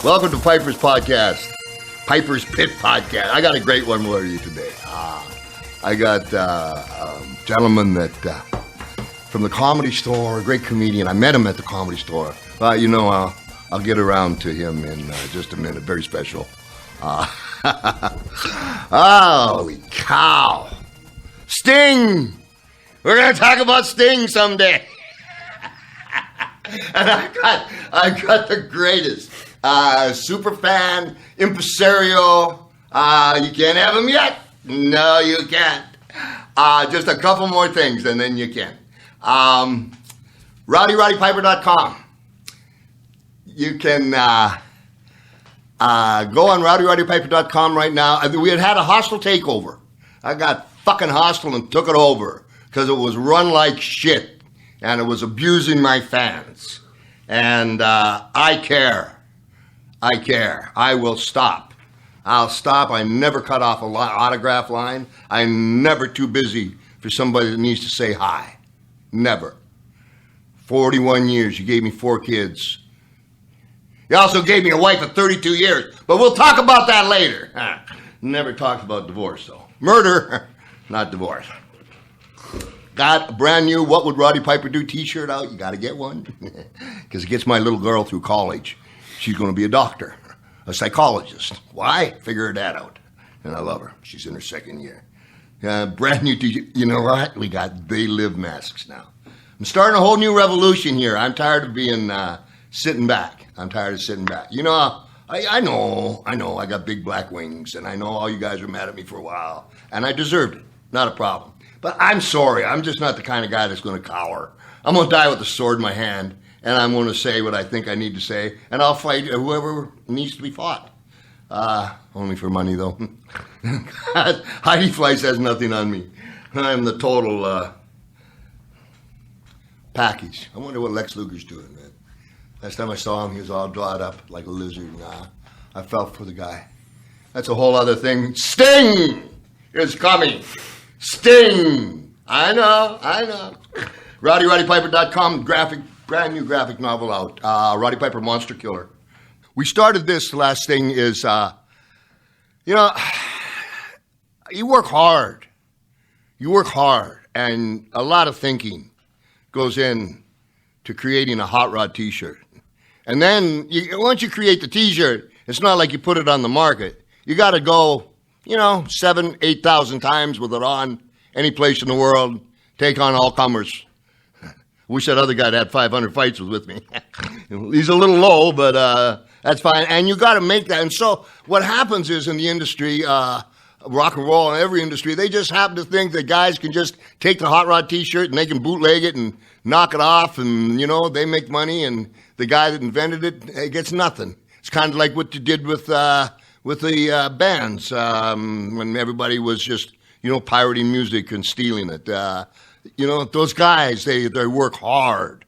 Welcome to Piper's Podcast, Piper's Pit Podcast. I got a great one for you today. I got a gentleman that from the Comedy Store, a great comedian. I met him at the Comedy Store. I'll get around to him in just a minute. Very special. Holy cow. Sting! We're going to talk about Sting someday. And I got the greatest super fan, impresario. You can't have him yet. No, you can't. Just a couple more things, and then you can. RowdyRowdyPiper.com. You can go on RowdyRowdyPiper.com right now. We had a hostile takeover. I got fucking hostile and took it over because it was run like shit. And it was abusing my fans. And I care. I will stop. I'll stop. I never cut off a autograph line. I'm never too busy for somebody that needs to say hi. Never. 41 years. You gave me 4 kids. You also gave me a wife of 32 years. But we'll talk about that later. Never talked about divorce, though. Murder, not divorce. Got a brand new What Would Roddy Piper Do t-shirt out. You got to get one because it gets my little girl through college. She's going to be a doctor, a psychologist. Why? Figure that out. And I love her. She's in her 2nd year. Brand new t-shirt. You know what? We got They Live masks now. I'm starting a whole new revolution here. I'm tired of being sitting back. I'm tired of sitting back. You know, I know. I got big black wings, and I know all you guys were mad at me for a while, and I deserved it. Not a problem. But I'm sorry, I'm just not the kind of guy that's going to cower. I'm going to die with a sword in my hand, and I'm going to say what I think I need to say, and I'll fight whoever needs to be fought. Only for money, though. Heidi Fleiss has nothing on me. I'm the total package. I wonder what Lex Luger's doing, man. Last time I saw him, he was all dried up like a lizard. I felt for the guy. That's a whole other thing. Sting is coming. Sting! I know. RowdyRowdyPiper.com, brand new graphic novel out. Roddy Piper Monster Killer. We started this, the last thing is, you work hard. And a lot of thinking goes in to creating a Hot Rod t-shirt. And then, once you create the t-shirt, it's not like you put it on the market. You got to go 7,000, 8,000 times with it on, any place in the world, take on all comers. Wish that other guy that had 500 fights was with me. He's a little low, but that's fine. And you got to make that. And so what happens is in the industry, rock and roll and every industry, they just happen to think that guys can just take the Hot Rod t-shirt and they can bootleg it and knock it off and, they make money and the guy that invented it gets nothing. It's kind of like what you did with the bands when everybody was just pirating music and stealing it. Those guys they work hard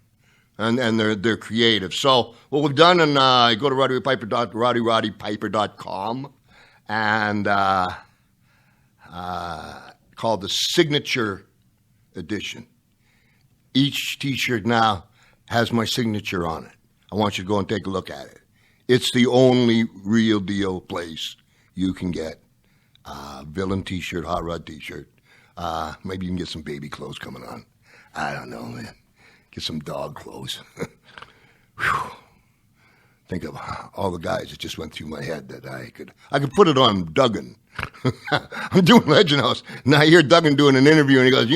and they're creative. So what we've done, and go to RowdyRowdyPiper.com and called the Signature Edition. Each T-shirt now has my signature on it. I want you to go and take a look at it. It's the only real deal place you can get villain t-shirt, Hot Rod t-shirt. Maybe you can get some baby clothes coming on. I don't know, man. Get some dog clothes. Think of all the guys that just went through my head that I could put it on Duggan. I'm doing Legend House, and I hear Duggan doing an interview, and he goes,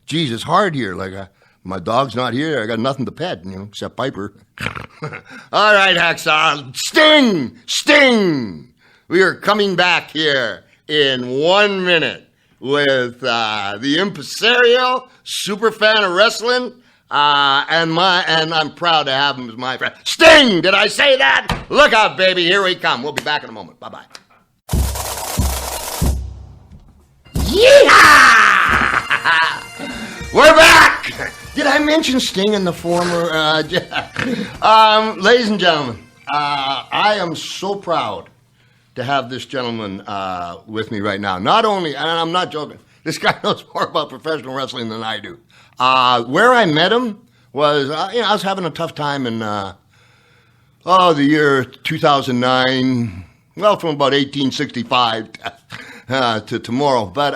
geez, it's hard here. Like, my dog's not here. I got nothing to pet, except Piper. All right, Hacksaw. Sting! We are coming back here in 1 minute with the impresario, super fan of wrestling, and I'm proud to have him as my friend. Sting! Did I say that? Look out, baby. Here we come. We'll be back in a moment. Bye-bye. Yeehaw! We're back! Did I mention Sting in the former? Ladies and gentlemen, I am so proud to have this gentleman with me right now. Not only, and I'm not joking, this guy knows more about professional wrestling than I do. Where I met him was, I was having a tough time in the year 2009. Well, from about 1865 to tomorrow. But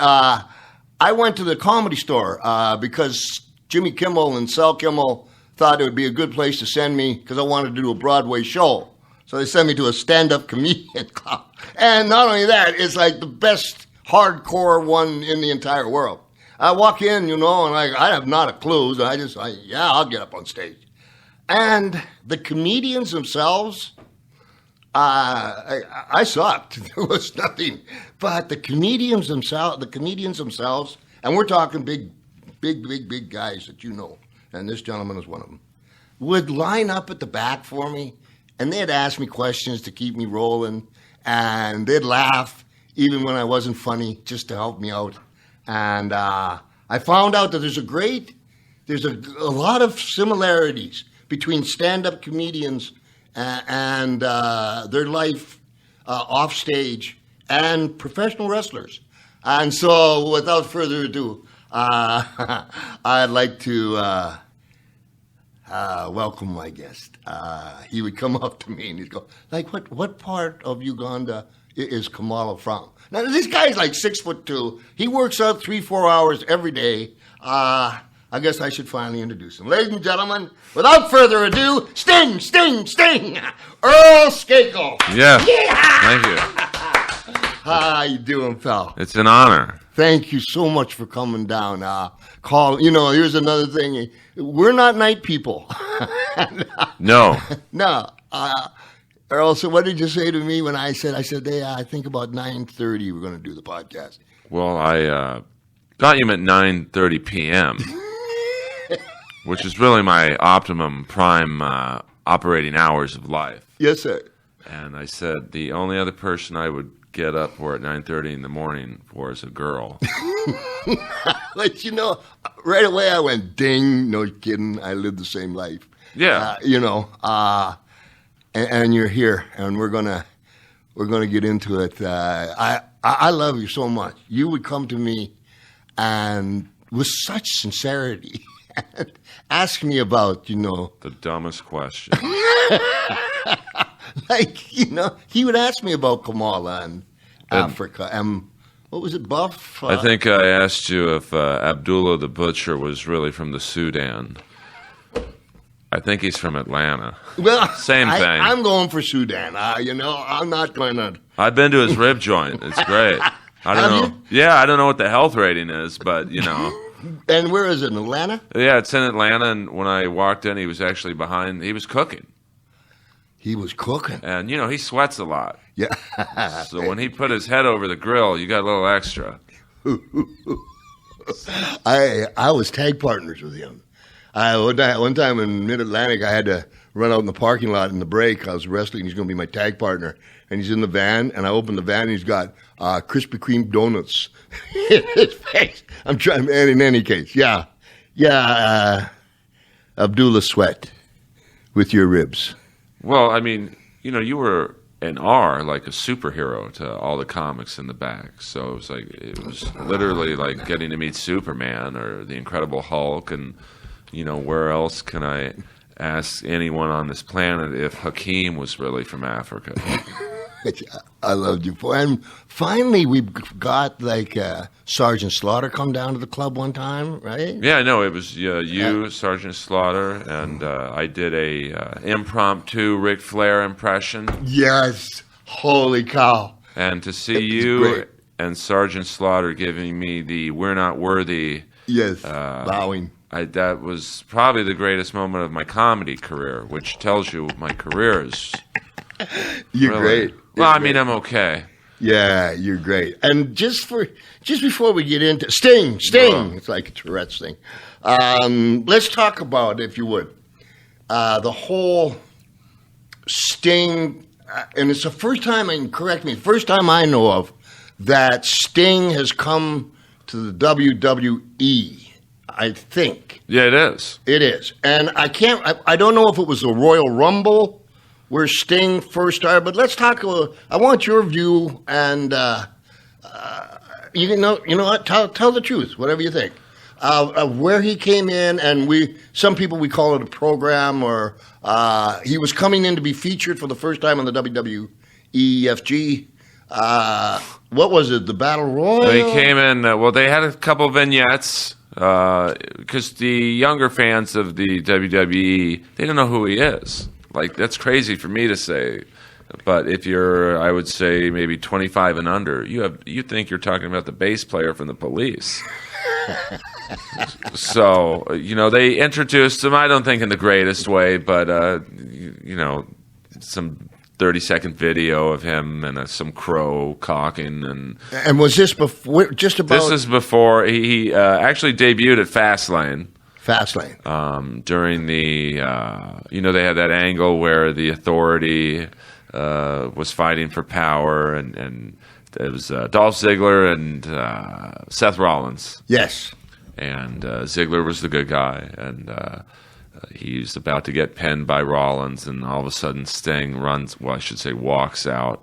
I went to the Comedy Store because Jimmy Kimmel and Sal Kimmel thought it would be a good place to send me because I wanted to do a Broadway show. So they sent me to a stand-up comedian club. And not only that, it's like the best hardcore one in the entire world. I walk in, and I have not a clue. So I'll get up on stage. And the comedians themselves, I sucked. There was nothing. But the comedians themselves, and we're talking big guys that you know, and this gentleman is one of them, would line up at the back for me, and they'd ask me questions to keep me rolling, and they'd laugh even when I wasn't funny, just to help me out. And I found out that there's a lot of similarities between stand-up comedians and their life off stage and professional wrestlers. And so, without further ado, I'd like to welcome my guest. He would come up to me and he'd go, like, what part of Uganda is Kamala from? Now, this guy's like 6'2". He works out 3-4 hours every day. I guess I should finally introduce him. Ladies and gentlemen, without further ado, Sting! Earl Skakel! Yes. Yeah! Thank you. How you doing, pal? It's an honor. Thank you so much for coming down. Here's another thing. We're not night people. No. No. Earl, so what did you say to me when I said, hey, I think about 9:30 we're going to do the podcast? Well, I got you at 9:30 p.m., which is really my optimum prime operating hours of life. Yes, sir. And I said the only other person I would get up for at 9:30 in the morning for is a girl. Right away I went, ding, no kidding, I live the same life. Yeah. And you're here, and we're gonna get into it. I love you so much. You would come to me and with such sincerity and ask me about, the dumbest question. He would ask me about Kamala and Africa. What was it, Buff? I think I asked you if Abdullah the Butcher was really from the Sudan. I think he's from Atlanta. Well, same thing. I'm going for Sudan. I'm not going to. I've been to his rib joint. It's great. I don't know. Yeah, I don't know what the health rating is, but And where is it? In Atlanta? Yeah, it's in Atlanta. And when I walked in, he was actually behind. He was cooking. He was cooking. And he sweats a lot. Yeah. So when he put his head over the grill, you got a little extra. I was tag partners with him. One time in Mid-Atlantic, I had to run out in the parking lot in the break. I was wrestling. He's going to be my tag partner. And he's in the van, and I opened the van, and he's got Krispy Kreme donuts in his face. I'm trying, and in any case, yeah. Abdullah Sweat with your ribs. Well, I mean, you were and are like a superhero to all the comics in the back. So it was literally like getting to meet Superman or the Incredible Hulk. And, where else can I ask anyone on this planet if Hakeem was really from Africa? I loved you. And finally, we got Sergeant Slaughter come down to the club one time, right? Yeah, no, it was you, Sergeant Slaughter, and I did a impromptu Ric Flair impression. Yes, holy cow! And to see you and Sergeant Slaughter giving me the "We're not worthy," bowing. That was probably the greatest moment of my comedy career, which tells you my career is. You're really great. Well, I mean, I'm okay. Yeah, you're great. And just before we get into Sting, it's like a Tourette's thing. Let's talk about, if you would, the whole Sting, and it's the first time, and correct me, first time I know of that Sting has come to the WWE. I think. Yeah, it is. It is, and I don't know if it was the Royal Rumble where Sting first started, but let's talk. I want your view, and you know what? Tell the truth, whatever you think. where he came in, and some people we call it a program, or he was coming in to be featured for the first time on the WWEFG. What was it? The Battle Royal? They came in. They had a couple vignettes because the younger fans of the WWE, they don't know who he is. Like, that's crazy for me to say. But if you're, I would say, maybe 25 and under, you think you're talking about the bass player from the Police. So, they introduced him, I don't think in the greatest way, but, some 30-second video of him and some crow cocking. And was this before, just about? This is before he actually debuted at Fastlane. During the, they had that angle where the Authority was fighting for power, and it was Dolph Ziggler and Seth Rollins. Yes. And Ziggler was the good guy, and he's about to get pinned by Rollins, and all of a sudden Sting walks out.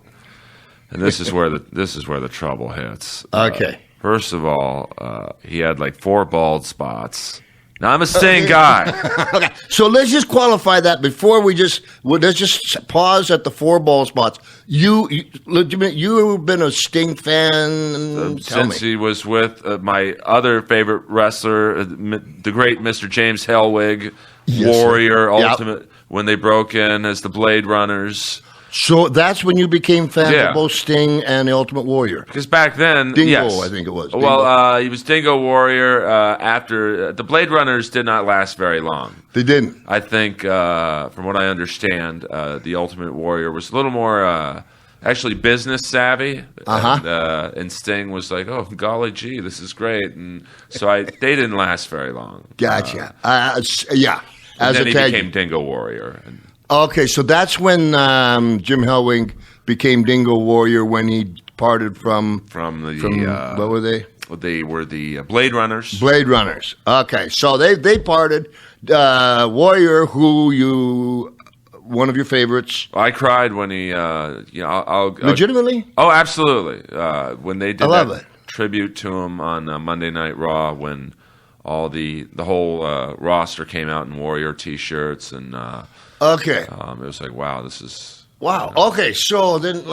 And this is where the trouble hits. Okay. First of all, he had like 4 bald spots. Now, I'm a Sting guy. Okay, so let's just qualify that before let's just pause at the 4 bald spots. You've been a Sting fan since he was with my other favorite wrestler, the great Mr. James Hellwig, Warrior, Ultimate, when they broke in as the Blade Runners. So that's when you became fans of both Sting and the Ultimate Warrior. Because back then, Dingo, I think it was. Well, he was Dingo Warrior after the Blade Runners did not last very long. They didn't. I think, from what I understand, the Ultimate Warrior was a little more actually business savvy, and Sting was like, "Oh, golly gee, this is great," and so they didn't last very long. Gotcha. And then he became Dingo Warrior. Okay, so that's when Jim Hellwig became Dingo Warrior, when he parted from what were they? They were the Blade Runners. Blade Runners. Okay, so they parted. Warrior, one of your favorites. I cried when he, legitimately? Oh, absolutely. When they did that tribute to him on Monday Night Raw, when all the whole roster came out in Warrior T-shirts and. Okay. It was like, wow, this is... Wow. Okay, so then,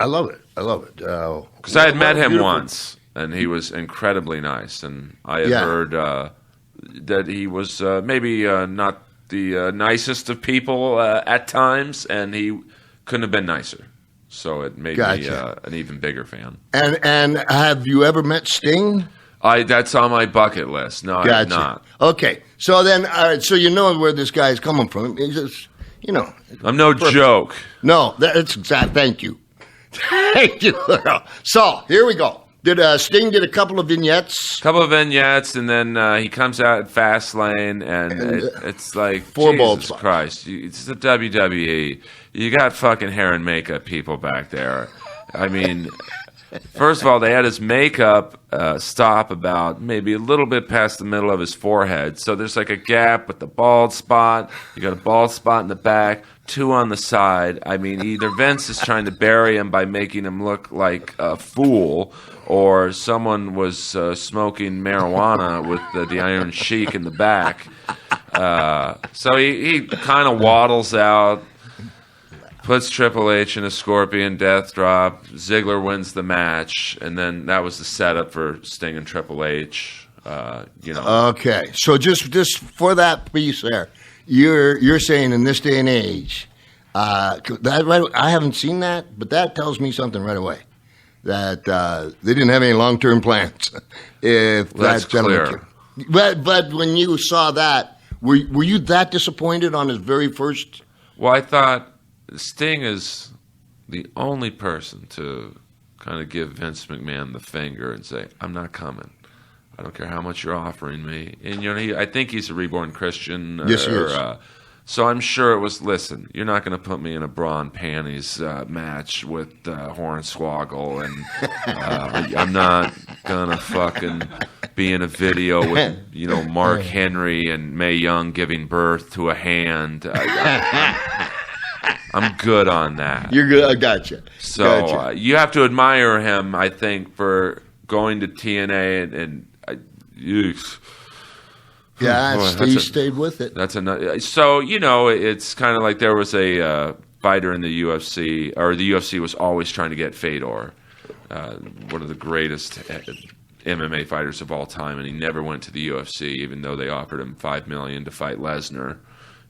I love it. Because I had met him once, and he was incredibly nice, and I had heard that he was maybe not the nicest of people at times, and he couldn't have been nicer. So it made me an even bigger fan. And have you ever met Sting? That's on my bucket list. No, I have not. Okay, so then, all right, so you know where this guy's coming from. He's just, I'm no joke. No, that's exact. Thank you. Thank you, Earl. So, here we go. Did Sting did a couple of vignettes? And then he comes out at Fastlane, and it's like, 4 Jesus Christ, it's the WWE. You got fucking hair and makeup people back there. I mean... First of all, they had his makeup stop about maybe a little bit past the middle of his forehead. So there's like a gap with the bald spot. You got a bald spot in the back, 2 on the side. I mean, either Vince is trying to bury him by making him look like a fool, or someone was smoking marijuana with the Iron Sheik in the back. So he kind of waddles out. Puts Triple H in a Scorpion Death Drop. Ziggler wins the match, and then that was the setup for Sting and Triple H. Okay, so just for that piece there, you're saying in this day and age, that right? I haven't seen that, but that tells me something right away, that they didn't have any long-term plans. If that's clear. But when you saw that, were you that disappointed on his very first? Well, I thought. Sting is the only person to kind of give Vince McMahon the finger and say, I'm not coming. I don't care how much you're offering me. And, I think he's a reborn Christian. Yes, he is. So I'm sure it was, listen, you're not going to put me in a bra and panties match with Hornswoggle, and I'm not going to fucking be in a video with, Mark Henry and Mae Young giving birth to a hand. I'm good on that. You're good. I gotcha. So you have to admire him, I think, for going to TNA and Yeah, Boy, he stayed with it. That's so it's kind of like there was a fighter in the UFC, or the UFC was always trying to get Fedor, one of the greatest MMA fighters of all time, and he never went to the UFC, even though they offered him $5 million to fight Lesnar.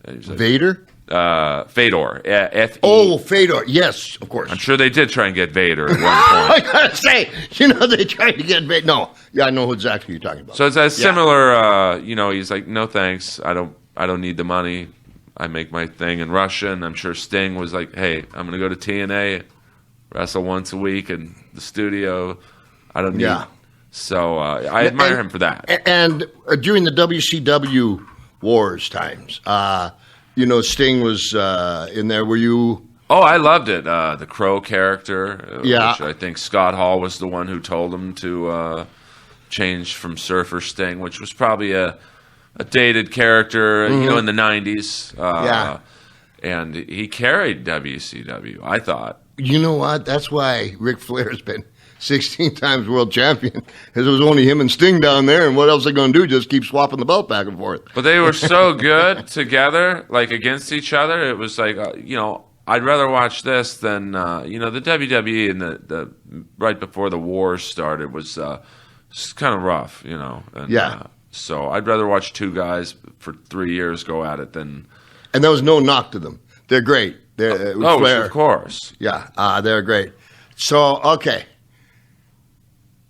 Like, Vader? Fedor. F-E. Oh, Fedor. Yes, of course. I'm sure they did try and get Vader at one I point. gotta say, they tried to get Vader. No, yeah, I know who exactly you're talking about. So it's a similar. He's like, no thanks. I don't need the money. I make my thing in Russia, and I'm sure Sting was like, hey, I'm gonna go to TNA, wrestle once a week in the studio. I don't need. Yeah. So I admire him for that. And during the WCW Wars times, Sting was in there. Were you? Oh, I loved it. The Crow character, Yeah. which I think Scott Hall was the one who told him to change from Surfer Sting, which was probably a dated character, in the 90s. Yeah. And he carried WCW, I thought. You know what? That's why Ric Flair has been 16 times world champion, because it was only him and Sting down there, and what else are they going to do? Just keep swapping the belt back and forth. But they were so good together, like against each other. It was like, I'd rather watch this than, the WWE and the right before the wars started was kind of rough, And, Yeah. So I'd rather watch two guys for 3 years go at it than. And there was no knock to them. They're great. They're Flair. Of course. Yeah, they're great. So, okay.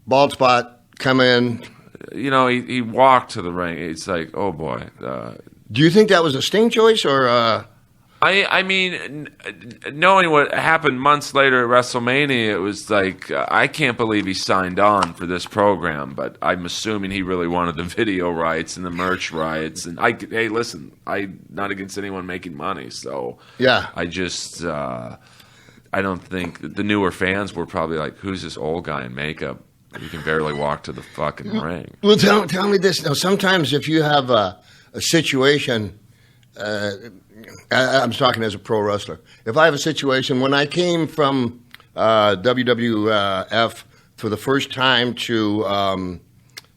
Bald spot, come in. He walked to the ring. It's like, oh boy. Do you think that was a Sting choice or? I mean, knowing what happened months later at WrestleMania, it was like, I can't believe he signed on for this program, but I'm assuming he really wanted the video rights and the merch rights. And hey, listen, I'm not against anyone making money, so Yeah. I just, I don't think the newer fans were probably like, who's this old guy in makeup? He can barely walk to the fucking ring. Well, tell me this. Now, sometimes if you have a situation, I'm talking as a pro wrestler. If I have a situation, when I came from WWF for the first time to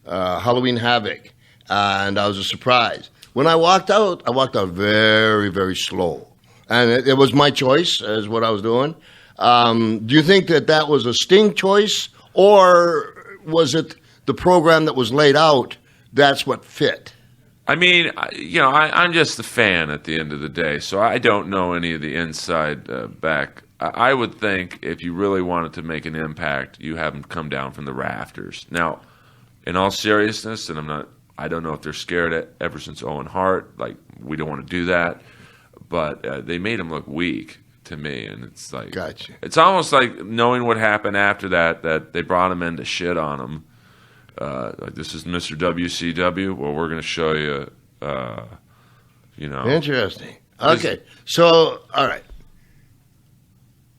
Halloween Havoc, and I was a surprise. When I walked out very, very slow. And it was my choice, is what I was doing. Do you think that was a Sting choice, or was it the program that was laid out, that's what fit? I mean, I'm just a fan at the end of the day, so I don't know any of the inside back. I would think if you really wanted to make an impact, you have them come down from the rafters. Now, in all seriousness, and I don't know if they're scared ever since Owen Hart, like, we don't want to do that, but they made him look weak to me, and it's like, Gotcha. It's almost like knowing what happened after that they brought him in to shit on him. Like, this is Mr. WCW. Well, we're going to show you, Interesting. Okay. So, all right.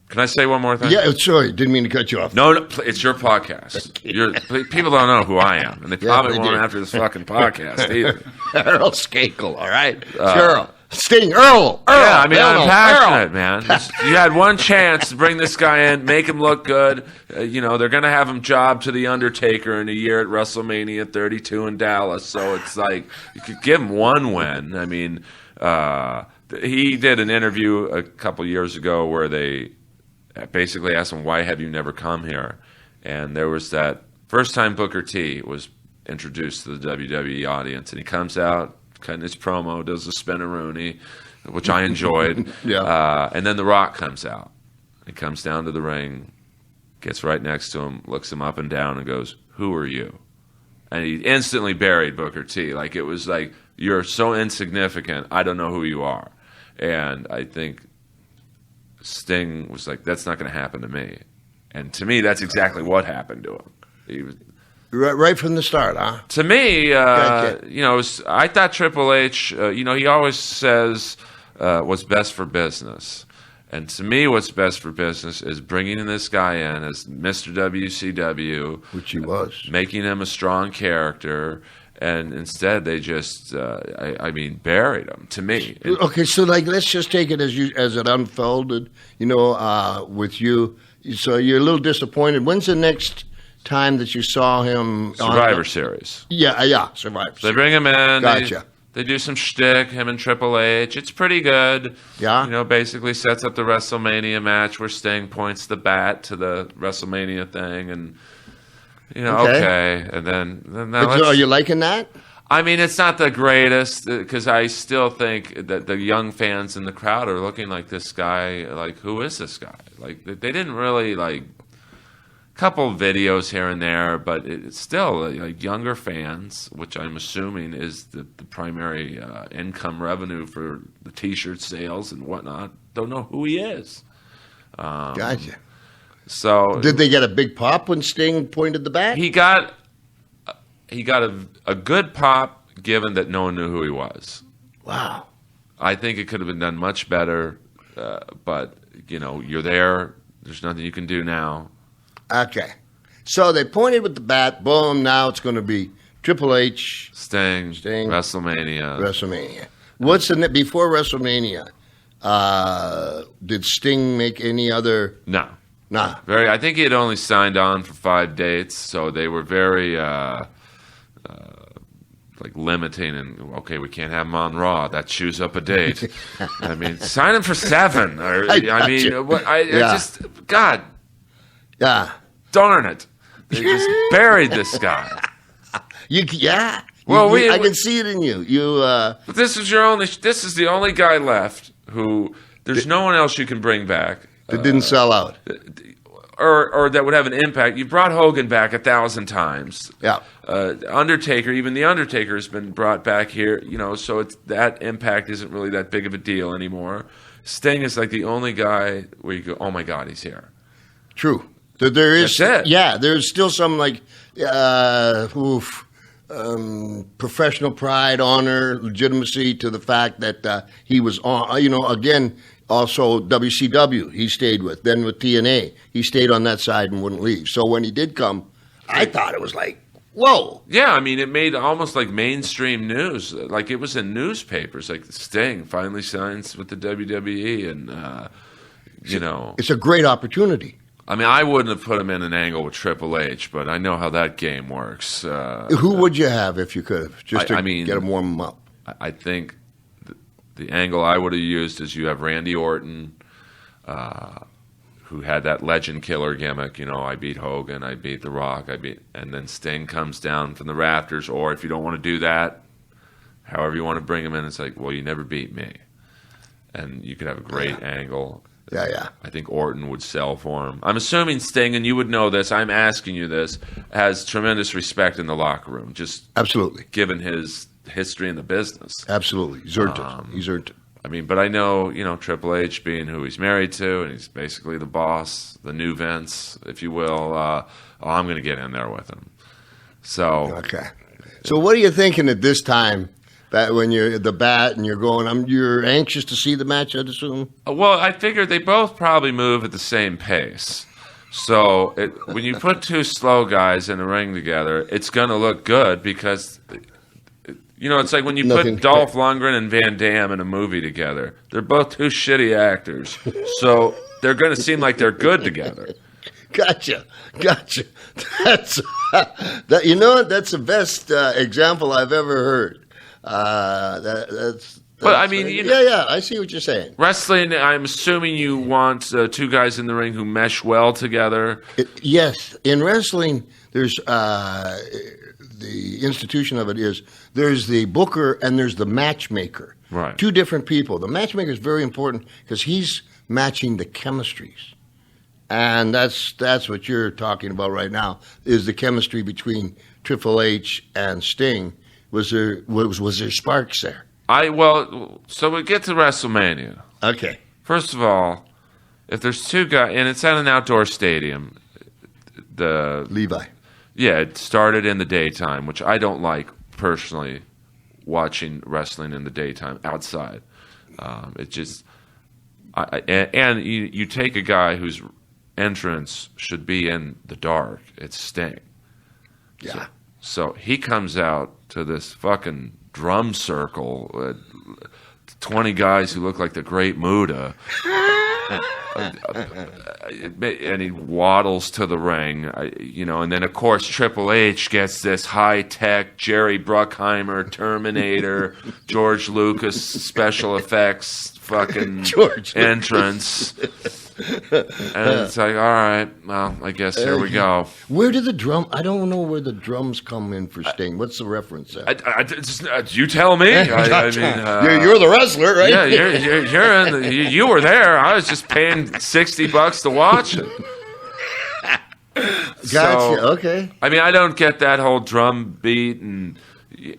Can I say one more thing? Yeah, sorry. Didn't mean to cut you off. No, it's your podcast. People don't know who I am, and they probably won't do. after this fucking podcast either. Earl Skakel, all right? Earl. Sting, Earl. Yeah, I mean, Earl, I'm passionate, Earl. man. You had one chance to bring this guy in, make him look good. They're going to have him job to The Undertaker in a year at WrestleMania 32 in Dallas. So it's like, you could give him one win. I mean, he did an interview a couple years ago where they basically asked him, why have you never come here? And there was that first time Booker T was introduced to the WWE audience, and he comes out, cutting his promo, does a spin-a-rooney, which I enjoyed. Yeah. And then The Rock comes out. He comes down to the ring, gets right next to him, looks him up and down, and goes, who are you? And he instantly buried Booker T. Like, it was like, you're so insignificant, I don't know who you are. And I think Sting was like, that's not going to happen to me. And to me, that's exactly what happened to him. He was, Right from the start, huh? to me, Gotcha. I thought Triple H, he always says what's best for business. And to me, what's best for business is bringing in this guy in as Mr. WCW. Which he was. Making him a strong character. And instead, they just, buried him, to me. Okay, so let's just take it as it unfolded, with you. So you're a little disappointed. When's the next time that you saw him? Survivor Series. Yeah, Survivor They Series. bring him in. Gotcha. They do some shtick, him and Triple H. It's pretty good. Yeah. You know, basically sets up the WrestleMania match where Sting points the bat to the WrestleMania thing, and you know, okay. And then now Are you liking that? I mean, it's not the greatest because I still think that the young fans in the crowd are looking like this guy. Like, who is this guy? Like, they didn't really like. Couple videos here and there, but it's still like younger fans, which I'm assuming is the primary income revenue for the T-shirt sales and whatnot. Don't know who he is. Gotcha. So did they get a big pop when Sting pointed the bat? He got a good pop, given that no one knew who he was. Wow. I think it could have been done much better, but you know, you're there. There's nothing you can do now. Okay. So they pointed with the bat. Boom. Now it's going to be Triple H. Sting. WrestleMania. What's in it before WrestleMania? Did Sting make any other? No. Nah. I think he had only signed on for 5 dates, so they were very like limiting. And okay, we can't have him on Raw. That chews up a date. I mean, sign him for 7. Or I just God. Yeah. Darn it! They just buried this guy. Well, I can see it in you. But this is the only guy left who there's no one else you can bring back. That didn't sell out. Or that would have an impact. You brought Hogan back 1,000 times. Yeah. Undertaker, even the Undertaker has been brought back here. You know, so that impact isn't really that big of a deal anymore. Sting is like the only guy where you go, oh my God, he's here. True. There is, That's it. Yeah, there's still some like professional pride, honor, legitimacy to the fact that he was on. You know, again, also WCW he stayed with. Then with TNA, he stayed on that side and wouldn't leave. So when he did come, I thought it was like, whoa. Yeah, I mean, it made almost like mainstream news. Like it was in newspapers. Like Sting finally signs with the WWE, and you know, it's a great opportunity. I mean, I wouldn't have put him in an angle with Triple H, but I know how that game works. Who would you have if you could have, just to get him warm up? I think the angle I would have used is you have Randy Orton, who had that legend killer gimmick. You know, I beat Hogan, I beat The Rock, and then Sting comes down from the rafters. Or if you don't want to do that, however you want to bring him in, it's like, well, you never beat me, and you could have a great angle. Yeah. I think Orton would sell for him. I'm assuming Sting, and you would know this, I'm asking you this, has tremendous respect in the locker room, just absolutely, given his history in the business. Absolutely. He's earned it. I mean, but I know, you know, Triple H being who he's married to, and he's basically the boss, the new Vince, if you will. I'm going to get in there with him. So. Okay. So what are you thinking at this time? That when you're at the bat and you're going, you're anxious to see the match, I'd assume? Well, I figured they both probably move at the same pace. So when you put two slow guys in the ring together, it's going to look good because, you know, it's like when you put Dolph Lundgren and Van Damme in a movie together. They're both two shitty actors. So they're going to seem like they're good together. Gotcha. That's that. You know what? That's the best example I've ever heard. That's but I mean, yeah, I see what you're saying. Wrestling, I'm assuming you want two guys in the ring who mesh well together. Yes, in wrestling, there's the institution of it is there's the booker and there's the matchmaker. Right. Two different people. The matchmaker is very important because he's matching the chemistries, and that's what you're talking about right now. Is the chemistry between Triple H and Sting? Was there sparks there? So we get to WrestleMania. Okay. First of all, if there's two guys, and it's at an outdoor stadium, Levi. Yeah, it started in the daytime, which I don't like personally. Watching wrestling in the daytime outside, it just, and you take a guy whose entrance should be in the dark. It's Sting. Yeah. So he comes out to this fucking drum circle, 20 guys who look like the Great Muta. and he waddles to the ring, and then of course Triple H gets this high-tech Jerry Bruckheimer Terminator, George Lucas special effects fucking entrance. And it's like, all right, well, I guess here we go. Where did the drum? I don't know where the drums come in for Sting. What's the reference there? You tell me. You're the wrestler, right? Yeah, you were there. I was just paying $60 to watch it. Gotcha. So, okay. I mean, I don't get that whole drum beat, and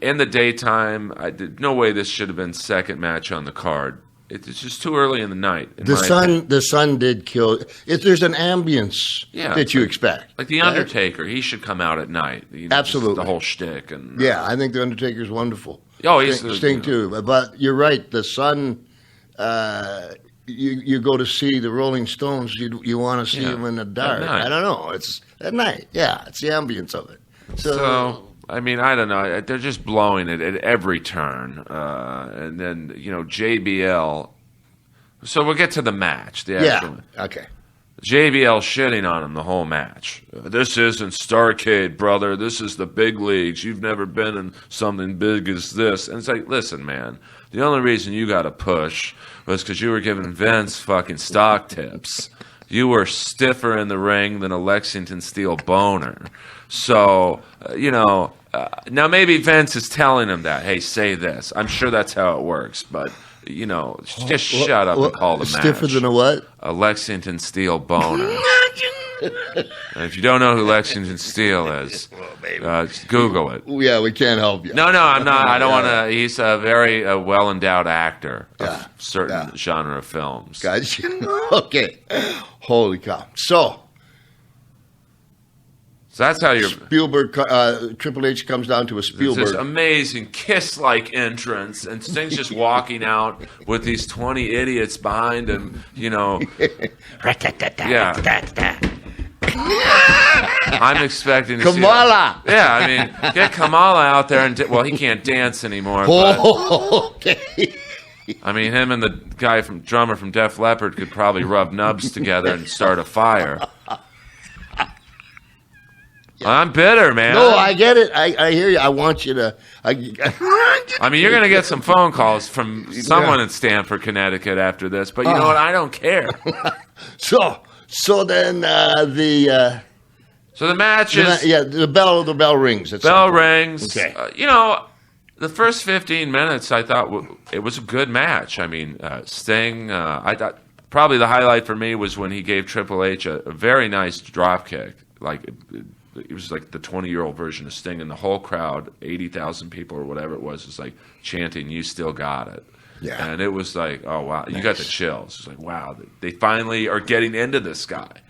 in the daytime, no way this should have been second match on the card. It's just too early in the night. The sun did kill. There's an ambience that you expect. Like The Undertaker, he should come out at night. Absolutely, the whole shtick. And I think the Undertaker's wonderful. Oh, he's Sting too. But you're right. The Sun. You go to see the Rolling Stones. You want to see them in the dark. I don't know. It's at night. Yeah, it's the ambience of it. So I mean, I don't know. They're just blowing it at every turn. And then, JBL. So we'll get to the match. Okay. JBL shitting on him the whole match. This isn't Starrcade, brother. This is the big leagues. You've never been in something big as this. And it's like, listen, man. The only reason you got to push was because you were giving Vince fucking stock tips. You were stiffer in the ring than a Lexington Steel boner. So, now maybe Vince is telling him that, hey, say this. I'm sure that's how it works, but, just shut up and call the match. Stiffer than a what? A Lexington Steel boner. And if you don't know who Lexington Steel is, just Google it. Yeah, we can't help you. No, I'm not. I don't want to. He's a very well-endowed actor of certain genre of films. Gotcha. Okay. Holy cow. So that's how you're. Spielberg, Triple H comes down to a Spielberg. This amazing Kiss-like entrance, and Sting's just walking out with these 20 idiots behind him, Yeah. I'm expecting to Kamala. See I mean, get Kamala out there and he can't dance anymore. Okay. I mean, him and the drummer from Def Leppard could probably rub nubs together and start a fire. I'm bitter, man. No, I get it. I hear you. I want you to. I mean, you're going to get some phone calls from someone in Stamford, Connecticut after this, but you know what? I don't care. So then the match is the bell rings. Bell rings. Okay. The first 15 minutes, I thought it was a good match. I mean, Sting. I thought probably the highlight for me was when he gave Triple H a very nice drop kick. Like it was like the 20-year-old version of Sting, and the whole crowd, 80,000 people or whatever it was like chanting, "You still got it." Yeah. And it was like, oh, wow. You got the chills. It's like, wow, they finally are getting into this guy.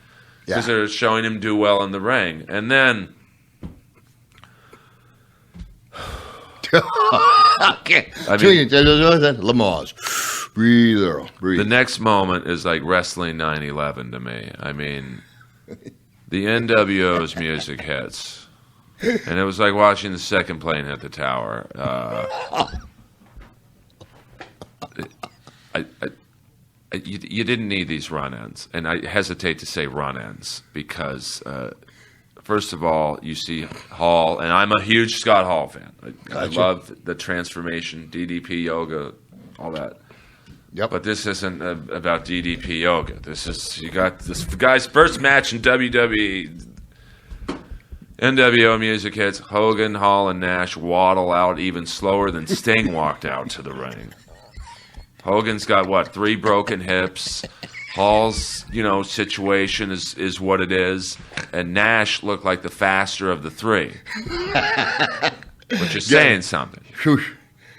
Because they're showing him do well in the ring. And then... okay. I mean, Lamaze. Breathe, Earl. Breathe. The next moment is like Wrestling 9/11 to me. I mean, the NWO's music hits. And it was like watching the second plane hit the tower. You didn't need these run-ins, and I hesitate to say run-ins because, first of all, you see Hall, and I'm a huge Scott Hall fan. I love the transformation, DDP yoga, all that. Yep. But this isn't about DDP yoga. You got this guy's first match in WWE. NWO music hits. Hogan, Hall, and Nash waddle out even slower than Sting walked out to the ring. Hogan's got 3 broken hips. Hall's, situation is what it is, and Nash looked like the faster of the 3, which is saying something.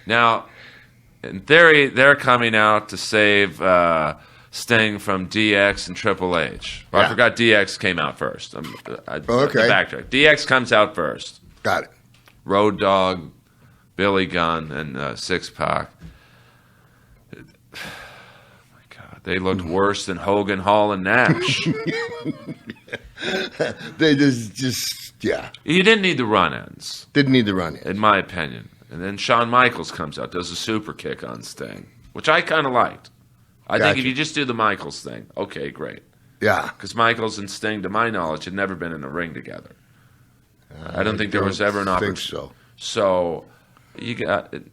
Now, in theory, they're coming out to save Sting from DX and Triple H. Well, I forgot DX came out first. Okay. Backtrack. DX comes out first. Got it. Road Dogg, Billy Gunn, and Six Pac. They looked worse than Hogan, Hall, and Nash. They just. You didn't need the run-ins. Didn't need the run-ins. In my opinion. And then Shawn Michaels comes out, does a super kick on Sting, which I kind of liked. I think if you just do the Michaels thing, okay, great. Yeah. Because Michaels and Sting, to my knowledge, had never been in a ring together. I don't think there was ever an opportunity. So. So you got it.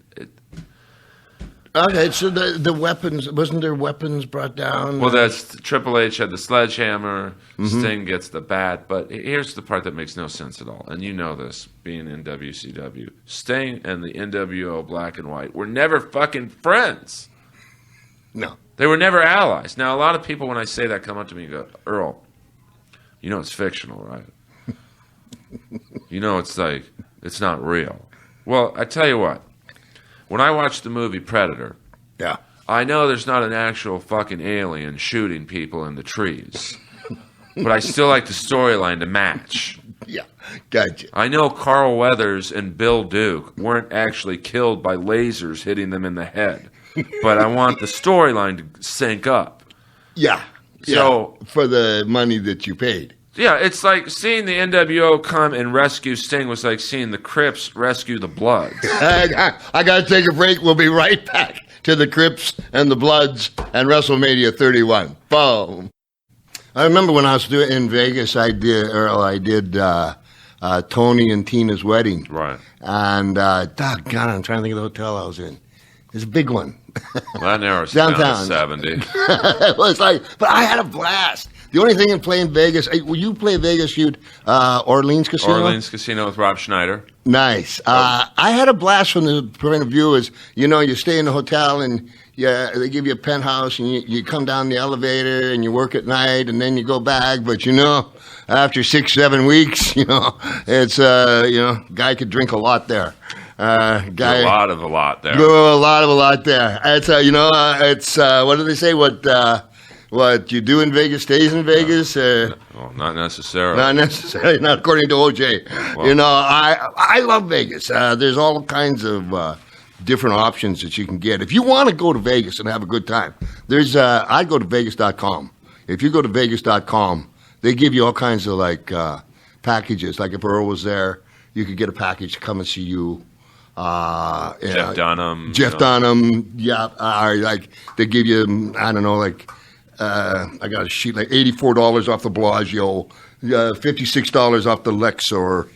Okay, so the weapons, wasn't there weapons brought down? Well, that's Triple H had the sledgehammer, Sting gets the bat, but here's the part that makes no sense at all, and you know this, being in WCW. Sting and the NWO Black and White were never fucking friends. No. They were never allies. Now, a lot of people, when I say that, come up to me and go, Earl, you know it's fictional, right? You know it's like, it's not real. Well, I tell you what. When I watch the movie Predator, Yeah. I know there's not an actual fucking alien shooting people in the trees. But I still like the storyline to match. Yeah. Gotcha. I know Carl Weathers and Bill Duke weren't actually killed by lasers hitting them in the head. But I want the storyline to sync up. Yeah. So for the money that you paid. Yeah, it's like seeing the NWO come and rescue Sting was like seeing the Crips rescue the Bloods. I got to take a break. We'll be right back to the Crips and the Bloods and WrestleMania 31. Boom. I remember when I was in Vegas, I did Tony and Tina's wedding. Right. And, God, I'm trying to think of the hotel I was in. It's a big one. Well, that narrows Downtown. down to 70. It was like, but I had a blast. The only thing in playing Vegas, will you play Vegas, Orleans Casino? Orleans Casino with Rob Schneider. Nice. I had a blast from the point of view is, you stay in the hotel and they give you a penthouse and you come down the elevator and you work at night and then you go back. But, after 6-7 weeks, it's, guy could drink a lot there. A lot there. A lot there. It's, it's, what do they say? What you do in Vegas stays in Vegas? Well, not necessarily. Not necessarily. Not according to OJ. Well, I love Vegas. There's all kinds of different options that you can get. If you want to go to Vegas and have a good time, there's I go to Vegas.com. If you go to Vegas.com, they give you all kinds of packages. Like if Earl was there, you could get a package to come and see you. Jeff Dunham. Yeah. They give you, I don't know, I got a sheet like $84 off the Bellagio, $56 off the Luxor,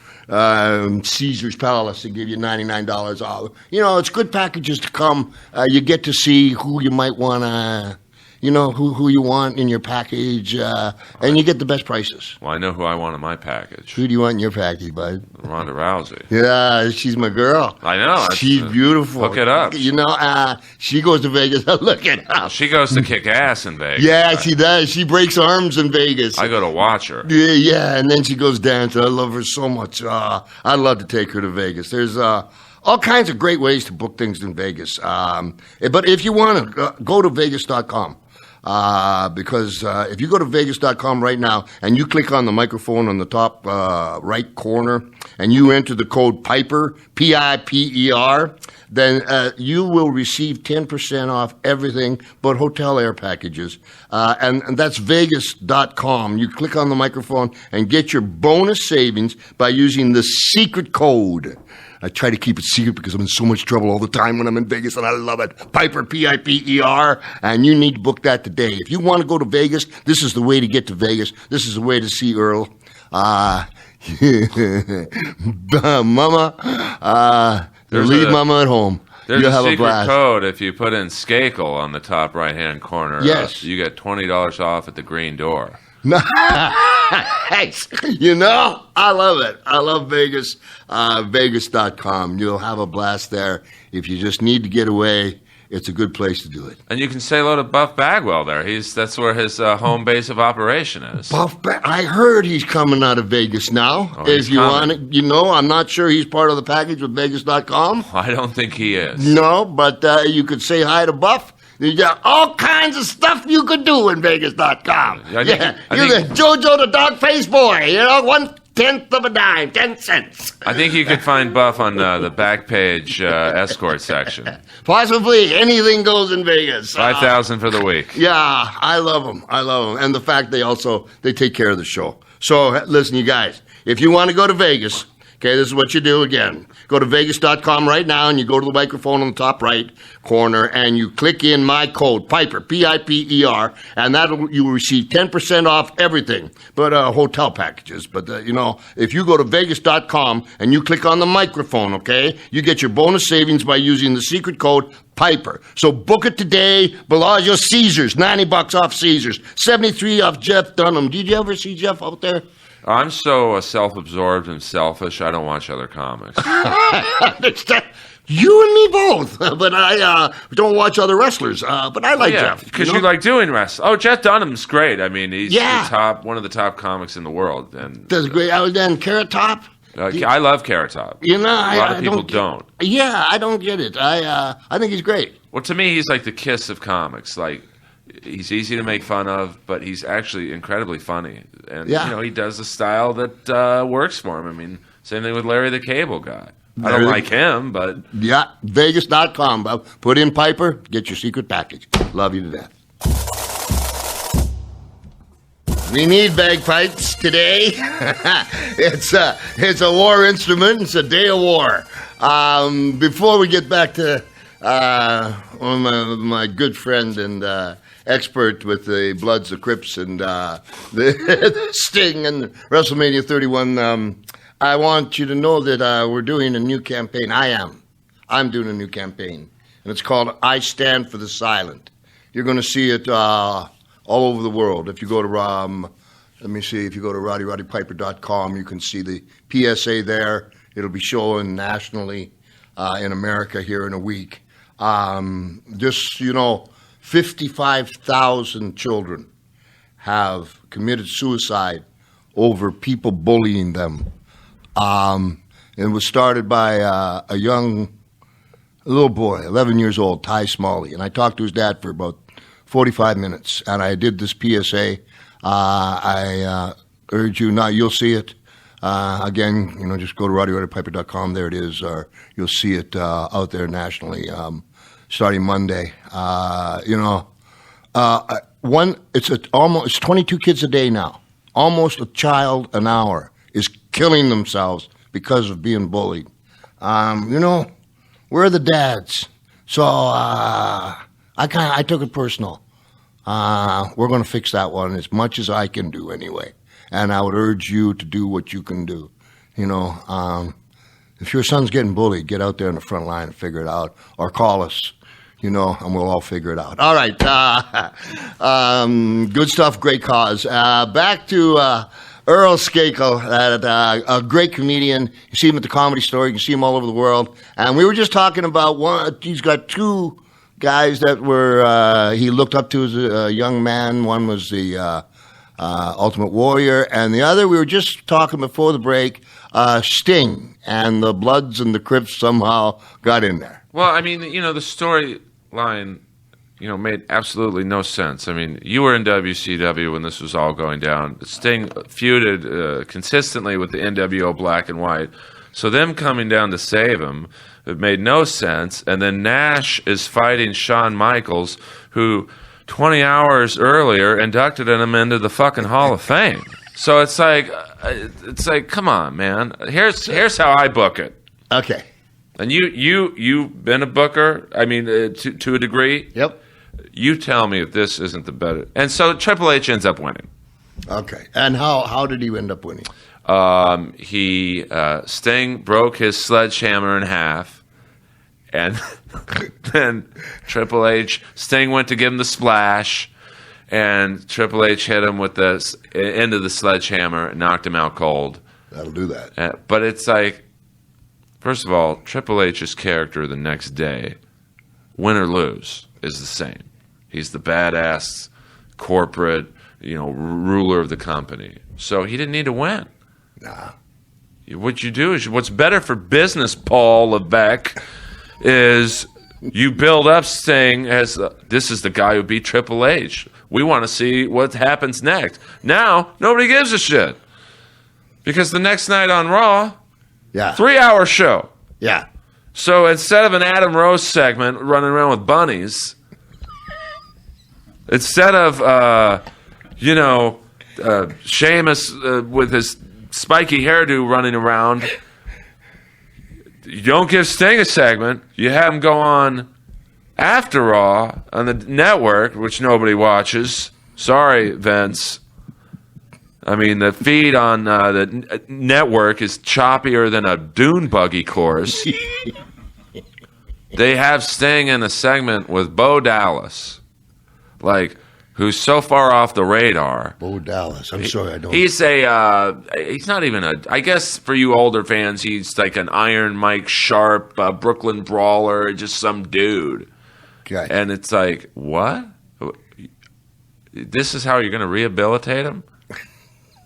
Caesar's Palace. They give you $99 off. It's good packages to come. You get to see who you might want to, who you want in your package, and you get the best prices. Well, I know who I want in my package. Who do you want in your package, bud? Ronda Rousey. Yeah, she's my girl. I know. She's beautiful. Hook it up. She goes to Vegas. Look it up. She goes to kick ass in Vegas. Yeah, she does. She breaks arms in Vegas. I go to watch her. Yeah, and then she goes dancing. I love her so much. I'd love to take her to Vegas. There's all kinds of great ways to book things in Vegas. But if you want to, go to Vegas.com. Because if you go to Vegas.com right now and you click on the microphone on the top right corner and you enter the code PIPER, P-I-P-E-R, then you will receive 10% off everything but hotel air packages. And that's Vegas.com. You click on the microphone and get your bonus savings by using the secret code. I try to keep it secret because I'm in so much trouble all the time when I'm in Vegas, and I love it. Piper, P-I-P-E-R, and you need to book that today. If you want to go to Vegas, this is the way to get to Vegas. This is the way to see Earl. Mama, leave Mama at home. There's You'll a have secret a blast. code if you put in Skakel on the top right-hand corner. Yes. You get $20 off at the green door. Nice. I love it. I love Vegas. Vegas.com. You'll have a blast there. If you just need to get away, it's a good place to do it. And you can say hello to Buff Bagwell there. That's where his home base of operation is. I heard he's coming out of Vegas now. If you want it, I'm not sure he's part of the package with Vegas.com. I don't think he is. No, but you could say hi to Buff. You got all kinds of stuff you could do in Vegas.com. I You're the JoJo the dog face boy. 1/10 of a dime, 10 cents. I think you could find Buff on the back page escort section. Possibly anything goes in Vegas. $5,000 for the week. Yeah, I love them. And the fact they take care of the show. So listen, you guys, if you want to go to Vegas, Okay, this is what you do again. Go to Vegas.com right now, and you go to the microphone on the top right corner, and you click in my code, Piper, Piper, and you will receive 10% off everything, but hotel packages. But, if you go to Vegas.com and you click on the microphone, okay, you get your bonus savings by using the secret code Piper. So book it today. Bellagio Caesars, $90 off Caesars, $73 off Jeff Dunham. Did you ever see Jeff out there? I'm so self-absorbed and selfish, I don't watch other comics. You and me both, but I don't watch other wrestlers. But I like Jeff. Because you like doing wrestling. Oh, Jeff Dunham's great. I mean, he's one of the top comics in the world. And that's great. Then Carrot Top. I love Carrot Top. A lot of people don't. Yeah, I don't get it. I think he's great. Well, to me, he's like the Kiss of comics. Like, he's easy to make fun of, but he's actually incredibly funny. And, he does the style that works for him. I mean, same thing with Larry the Cable Guy. I don't like him, but... Yeah, Vegas.com. Put in Piper, get your secret package. Love you to death. We need bagpipes today. It's a war instrument. It's a day of war. Before we get back to my good friend and expert with the Bloods, the Crips, and the Sting and WrestleMania 31, I want you to know that we're doing a new campaign. I'm doing a new campaign, and it's called I Stand for the Silent. You're going to see it all over the world. If you go to if you go to RowdyRowdyPiper.com, you can see the PSA there. It'll be showing nationally in America here in a week. 55,000 children have committed suicide over people bullying them. It was started by a little boy, 11 years old, Ty Smalley, and I talked to his dad for about 45 minutes, and I did this PSA. I urge you now. You'll see it again. Just go to RowdyRowdyPiper.com. There it is. Or you'll see it out there nationally starting Monday. It's 22 kids a day now. Almost a child an hour is killing themselves because of being bullied. Where are the dads? So I took it personal. We're going to fix that one as much as I can do anyway. And I would urge you to do what you can do. If your son's getting bullied, get out there in the front line and figure it out. Or call us, and we'll all figure it out. All right. Good stuff, great cause. Back to Earl Skakel, a great comedian. You see him at the Comedy Store. You can see him all over the world. And we were just talking about he's got two guys that he looked up to as a young man. One was the Ultimate Warrior, and the other, we were just talking before the break, Sting, and the Bloods and the Crips somehow got in there. Well, I mean, the storyline, made absolutely no sense. I mean, you were in WCW when this was all going down. Sting feuded consistently with the NWO Black and White, so them coming down to save him, it made no sense. And then Nash is fighting Shawn Michaels, who 20 hours earlier inducted him into the fucking Hall of Fame. So it's like, come on, man. Here's how I book it. Okay. And you've been a booker. I mean, to a degree. Yep. You tell me if this isn't the better. And so Triple H ends up winning. Okay. And how did he end up winning? Sting broke his sledgehammer in half, and then Sting went to give him the splash, and Triple H hit him with the end of the sledgehammer and knocked him out cold. That'll do that. But it's like, first of all, Triple H's character the next day, win or lose, is the same. He's the badass corporate, ruler of the company. So he didn't need to win. Nah. What you do is, what's better for business, Paul Levesque, is you build up Sting as this is the guy who beat Triple H. We want to see what happens next. Now, nobody gives a shit. Because the next night on Raw, 3-hour show. Yeah. So instead of an Adam Rose segment running around with bunnies, instead of, Sheamus with his spiky hairdo running around you don't give Sting a segment. You have him go on after Raw on the network, which nobody watches. Sorry, Vince. I mean, the feed on the network is choppier than a dune buggy course. They have Sting in a segment with Bo Dallas, like, who's so far off the radar. Bo Dallas. I'm sorry, I don't. He's he's not even I guess for you older fans, he's like an Iron Mike Sharp, Brooklyn Brawler, just some dude. Okay. And it's like, what? This is how you're going to rehabilitate him?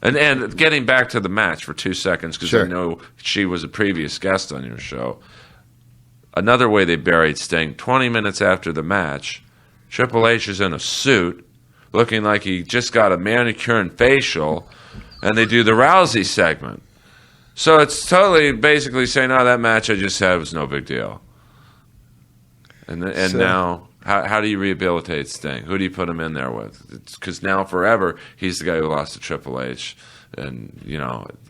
And getting back to the match for 2 seconds, because I know she was a previous guest on your show. Another way they buried Sting, 20 minutes after the match, Triple H is in a suit, looking like he just got a manicure and facial, and they do the Rousey segment. So it's totally basically saying, oh, that match I just had was no big deal. And now, how do you rehabilitate Sting? Who do you put him in there with? Because now forever, he's the guy who lost to Triple H. And,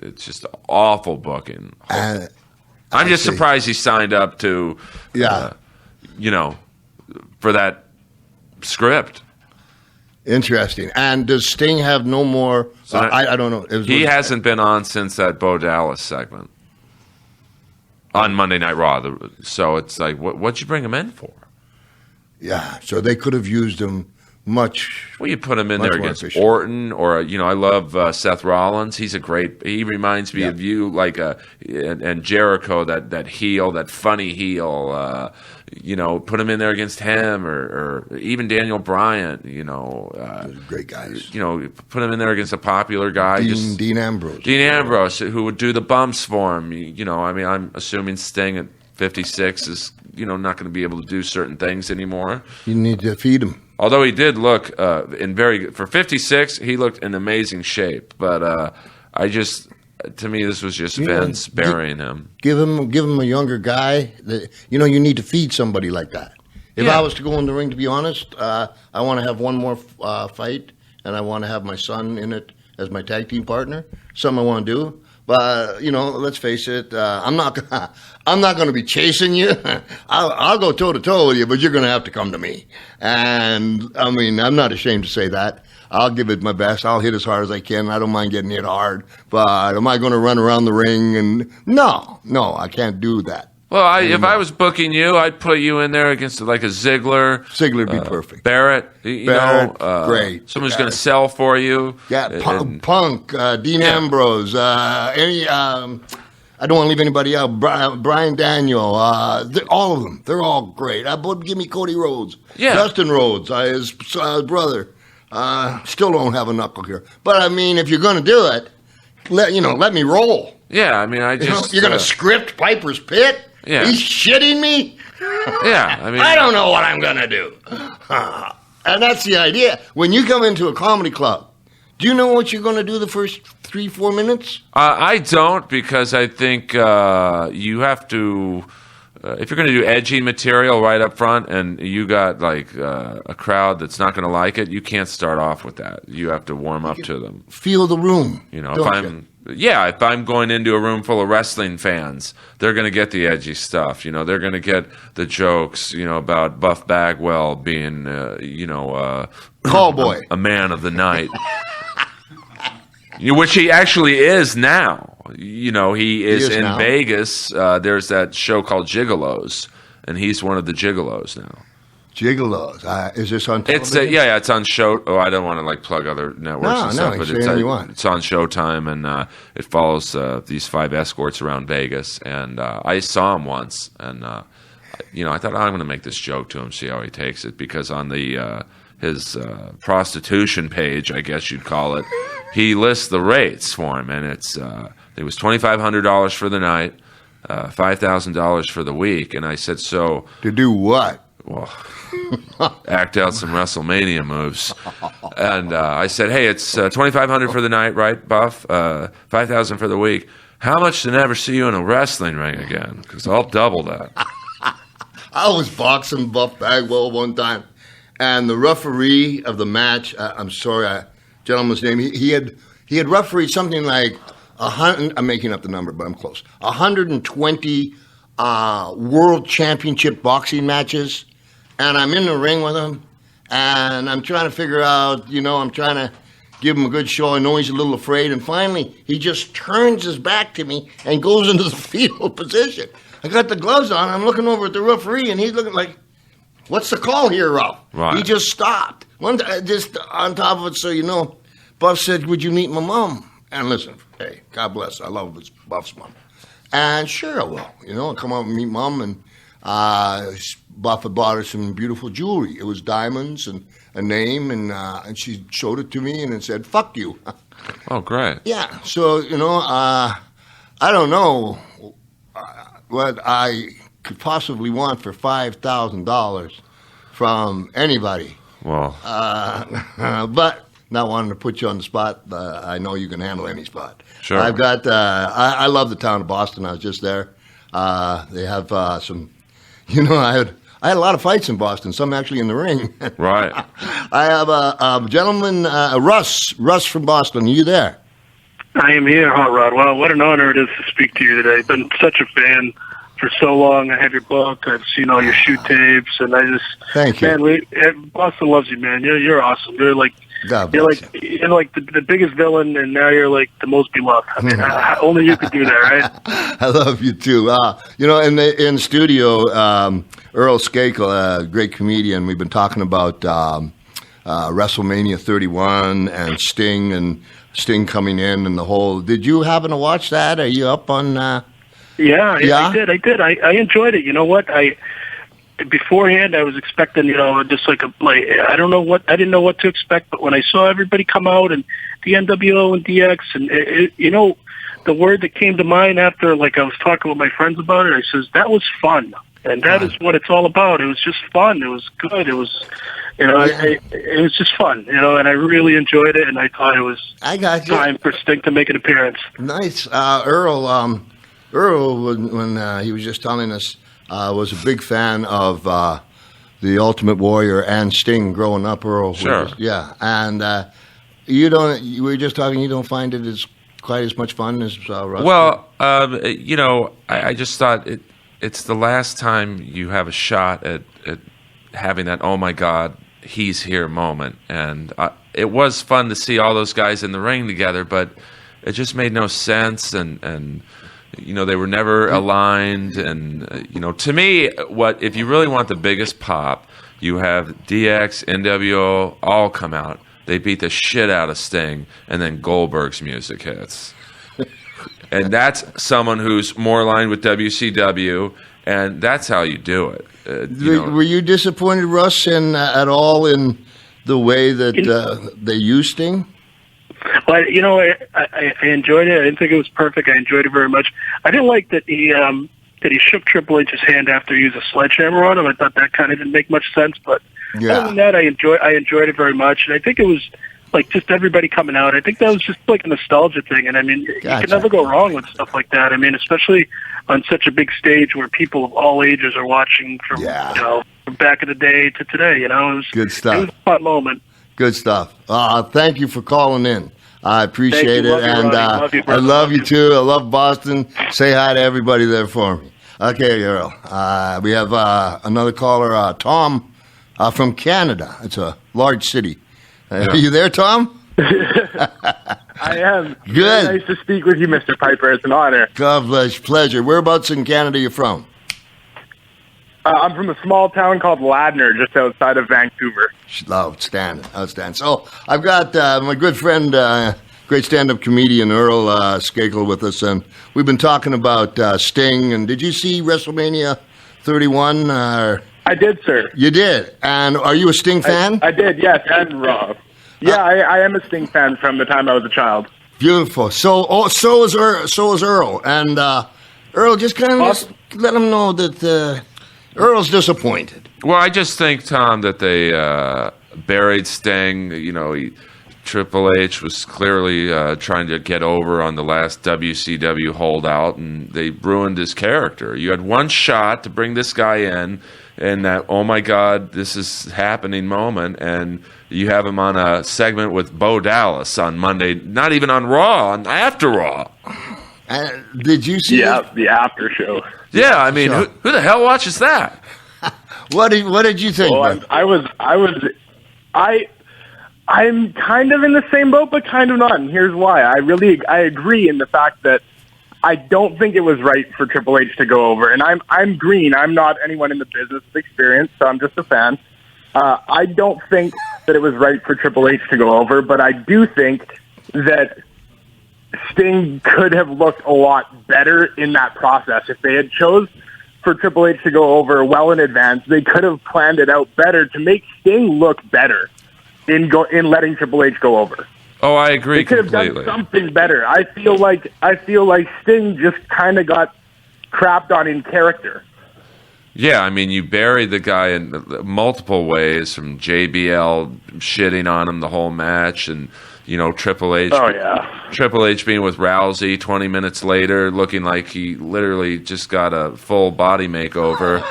it's just awful booking. I'm just surprised he signed up to, for that script. Interesting. And does Sting have no more? I don't know. He hasn't been on since that Bo Dallas segment on Monday Night Raw. So it's like, what'd you bring him in for? Yeah. So they could have used him much. Well, you put him in there against Orton, or I love Seth Rollins. He's a great. He reminds me of you, like and Jericho, that heel, that funny heel. Put him in there against him, or even Daniel Bryan. Great guys. Put him in there against a popular guy. Dean Ambrose. Dean Ambrose, who would do the bumps for him. I'm assuming Sting at 56 is not going to be able to do certain things anymore. You need to feed him. Although he did look for 56, he looked in amazing shape. But to me, this was just Vince burying him. Give him a younger guy. You need to feed somebody like that. If I was to go in the ring, to be honest, I want to have one more fight, and I want to have my son in it as my tag team partner. Something I want to do. But let's face it, I'm not going to be chasing you. I'll go toe to toe with you, but you're going to have to come to me. And I mean, I'm not ashamed to say that. I'll give it my best. I'll hit as hard as I can. I don't mind getting hit hard. But am I going to run around the ring? And no, I can't do that. Well, if I was booking you, I'd put you in there against like a Ziggler. Ziggler'd be perfect. Barrett, great. Someone's going to sell for you. Yeah, Punk, Dean Ambrose, I don't want to leave anybody out. Brian Daniel, all of them. They're all great. Give me Cody Rhodes. Yeah. Dustin Rhodes, his brother. Still don't have a knuckle here. But I mean, if you're going to do it, let me roll. Yeah, I mean, you're going to script Piper's Pit? Yeah. He's shitting me? Yeah, I mean, I don't know what I'm going to do. And that's the idea. When you come into a comedy club, do you know what you're going to do the first 3-4 minutes? I don't, because I think you have to. If you're going to do edgy material right up front, and you got like a crowd that's not going to like it, you can't start off with that. You have to warm up to them. Feel the room. If I'm going into a room full of wrestling fans, they're going to get the edgy stuff. They're going to get the jokes, about Buff Bagwell being, callboy, a man of the night, which he actually is now. He is in now. Vegas. There's that show called Gigolos, and he's one of the Gigolos now. Gigolos. Is this on television? It's on show. Oh, I don't want to plug other networks and stuff, but it's on Showtime, and it follows these 5 escorts around Vegas. And I saw him once, and I thought, I'm going to make this joke to him, see how he takes it, because on the his prostitution page, I guess you'd call it, he lists the rates for him, and it was $2,500 for the night, $5,000 for the week, and I said, so to do what? Well, act out some WrestleMania moves. And I said, hey, it's $2,500 for the night, right, Buff? $5,000 for the week. How much to never see you in a wrestling ring again? Because I'll double that. I was boxing Buff Bagwell one time, and the referee of the match, I'm sorry, gentleman's name, he had refereed something like 100. I'm making up the number, but I'm close. 120 world championship boxing matches, and I'm in the ring with him, and I'm trying to figure out, I'm trying to give him a good show. I know he's a little afraid, and finally he just turns his back to me and goes into the fetal position. I got the gloves on. I'm looking over at the referee, and he's looking like, "What's the call here, Ralph?" Right. He just stopped. Just on top of it, so you know, Buff said, "Would you meet my mom?" And listen, hey, God bless. I love Buff's mom. And sure I will. I'll come out and meet Mom, and Buff had bought her some beautiful jewelry. It was diamonds and a name, and she showed it to me, and it said, "Fuck you." Oh, great. Yeah, so, I don't know what I could possibly want for $5,000 from anybody. Well, But not wanting to put you on the spot, I know you can handle any spot. Sure. I've got. I love the town of Boston. I was just there. They have some. I had a lot of fights in Boston. Some actually in the ring. right. I have a gentleman, Russ from Boston. Are you there? I am here, Hot Rod. Well, what an honor it is to speak to you today. I've been such a fan for so long. I have your book. I've seen all your shoot tapes, and I just Thank you. Man, Boston loves you, man. You're awesome. You're like the biggest villain, and now you're like the most beloved. I mean, only you could do that, right? I love you too. In the studio, Earl Skakel, a great comedian. We've been talking about WrestleMania 31 and Sting coming in and the whole. Did you happen to watch that? Are you up on? Yeah, I did. I enjoyed it. You know what? Beforehand, I was expecting, just I didn't know what to expect. But when I saw everybody come out and the NWO and DX, and the word that came to mind after, I was talking with my friends about it, I says that was fun, and that is what it's all about. It was just fun. It was good. It was, it was just fun, and I really enjoyed it, and I thought it was time for Sting to make an appearance. Nice, Earl. Earl, when he was just telling us. Was a big fan of the Ultimate Warrior and Sting growing up, Earl. Sure. And we were just talking, you don't find it as quite as much fun as Russ? Well, I just thought it's the last time you have a shot at having that, oh my God, he's here moment. And it was fun to see all those guys in the ring together, but it just made no sense, and they were never aligned, and to me, if you really want the biggest pop, you have DX, NWO all come out. They beat the shit out of Sting, and then Goldberg's music hits, and that's someone who's more aligned with WCW, and that's how you do it. Were you disappointed, Russ, at all in the way that they used Sting? Well, I enjoyed it. I didn't think it was perfect. I enjoyed it very much. I didn't like that he shook Triple H's hand after he used a sledgehammer on him. I thought that kind of didn't make much sense. But other than that, I enjoyed it very much. And I think it was just everybody coming out. I think that was just a nostalgia thing. And I mean, you can never go wrong with stuff like that. I mean, especially on such a big stage where people of all ages are watching from from back in the day to today. It was good stuff. It was a fun moment. Good stuff. Thank you for calling in. I appreciate it, and I love you too. I love Boston. Say hi to everybody there for me. Okay, Earl. We have another caller, Tom, from Canada. It's a large city. Are you there, Tom? I am. Good. Nice to speak with you, Mr. Piper. It's an honor. God bless. Pleasure. Whereabouts in Canada are you from? I'm from a small town called Ladner, just outside of Vancouver. Outstanding. So I've got my good friend, great stand-up comedian Earl Skakel with us, and we've been talking about Sting. And did you see WrestleMania 31? I did, sir. You did. And are you a Sting fan? I did, yes, and Rob. Yeah, I am a Sting fan from the time I was a child. Beautiful. So is Earl. And Earl, just kind of let him know that Earl's disappointed. Well, I just think, Tom, that they buried Sting. Triple H was clearly trying to get over on the last WCW holdout, and they ruined his character. You had one shot to bring this guy in that, oh my God, this is happening moment, and you have him on a segment with Bo Dallas on Monday, not even on Raw, after Raw. Did you see? Yeah, the after show. Yeah, I mean, who the hell watches that? What did you think? Well, I'm kind of in the same boat, but kind of not. And here's why. I agree in the fact that I don't think it was right for Triple H to go over. And I'm green. I'm not anyone in the business with experience, so I'm just a fan. I don't think that it was right for Triple H to go over, but I do think that Sting could have looked a lot better in that process. If they had chose for Triple H to go over well in advance, they could have planned it out better to make Sting look better in letting Triple H go over. Oh, I agree completely. They could have done something better. I feel like Sting just kind of got crapped on in character. Yeah, I mean, you buried the guy in multiple ways, from JBL shitting on him the whole match, and Triple H. Oh yeah. Triple H being with Rousey 20 minutes later, looking like he literally just got a full body makeover.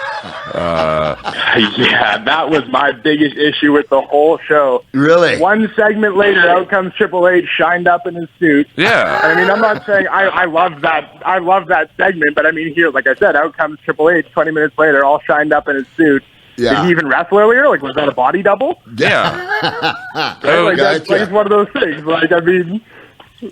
Yeah, that was my biggest issue with the whole show. Really? One segment later, out comes Triple H, shined up in his suit. Yeah. I mean, I'm not saying I love that. I love that segment, but I mean, here, like I said, out comes Triple H 20 minutes later, all shined up in his suit. Yeah. Did he even wrestle earlier? Like, was that a body double? Yeah. Right? Like, that's like one of those things. Like, I mean,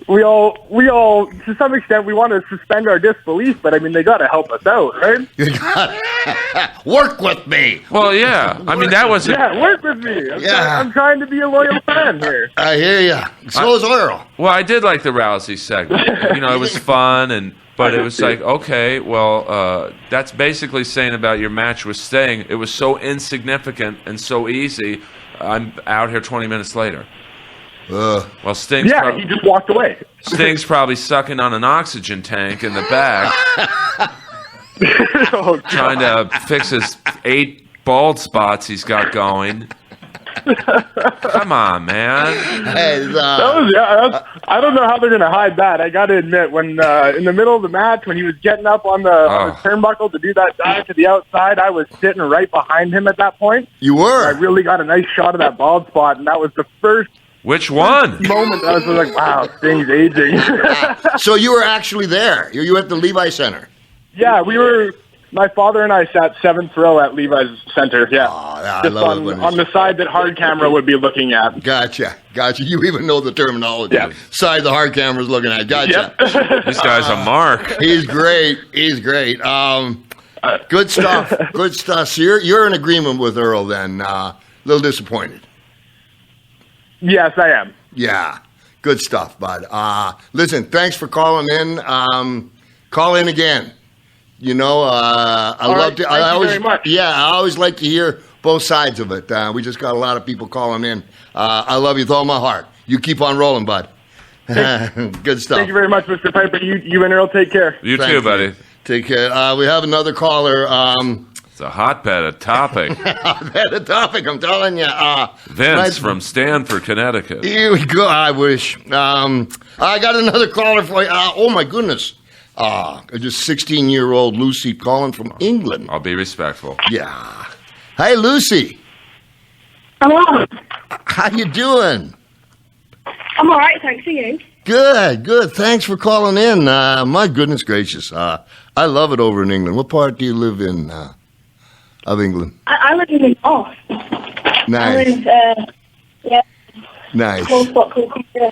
we all, to some extent, we want to suspend our disbelief, but I mean, they got to help us out, right? You got work with me. Well, yeah. I mean, that was work with me. I'm trying to be a loyal fan here. I hear you. So is Earl. Well, I did like the Rousey segment. It was fun, but it was like, okay, well, that's basically saying about your match with Sting. It was so insignificant and so easy. I'm out here 20 minutes later. Well, Sting's he just walked away. Sting's probably sucking on an oxygen tank in the back, trying to fix his 8 bald spots he's got going. Come on, man. Hey, I don't know how they're going to hide that. I got to admit, when in the middle of the match, when he was getting up on the turnbuckle to do that dive to the outside, I was sitting right behind him at that point. You were? I really got a nice shot of that bald spot, and that was the first Which one? moment I was like, wow, Sting's aging. So you were actually there. You were at the Levi Center. Yeah, we were. My father and I sat 7th row at Levi's Center, yeah. Oh, yeah, just on the side that hard camera would be looking at. Gotcha. You even know the terminology. Yeah. Side the hard camera's looking at. Gotcha. Yep. This guy's a mark. He's great. Good stuff. Good stuff. So you're in agreement with Earl then. A little disappointed. Yes, I am. Yeah. Good stuff, bud. Listen, thanks for calling in. Call in again. I love to. Thank you very much. Yeah, I always like to hear both sides of it. We just got a lot of people calling in. I love you with all my heart. You keep on rolling, bud. Good stuff. Thank you very much, Mr. Piper. You and Earl, take care. You too, buddy. Take care. We have another caller. It's a hotbed of topic. Hotbed topic, I'm telling you. Vince from Stanford, Connecticut. Here we go. I wish. I got another caller for you. Oh, my goodness. Just 16-year-old Lucy calling from England. I'll be respectful. Yeah. Hey, Lucy. Hello. How you doing? I'm all right, thanks. For you? Good. Thanks for calling in. My goodness gracious. I love it over in England. What part do you live in of England? I live in the north. Nice. I live, Nice. close spot called Cumbria.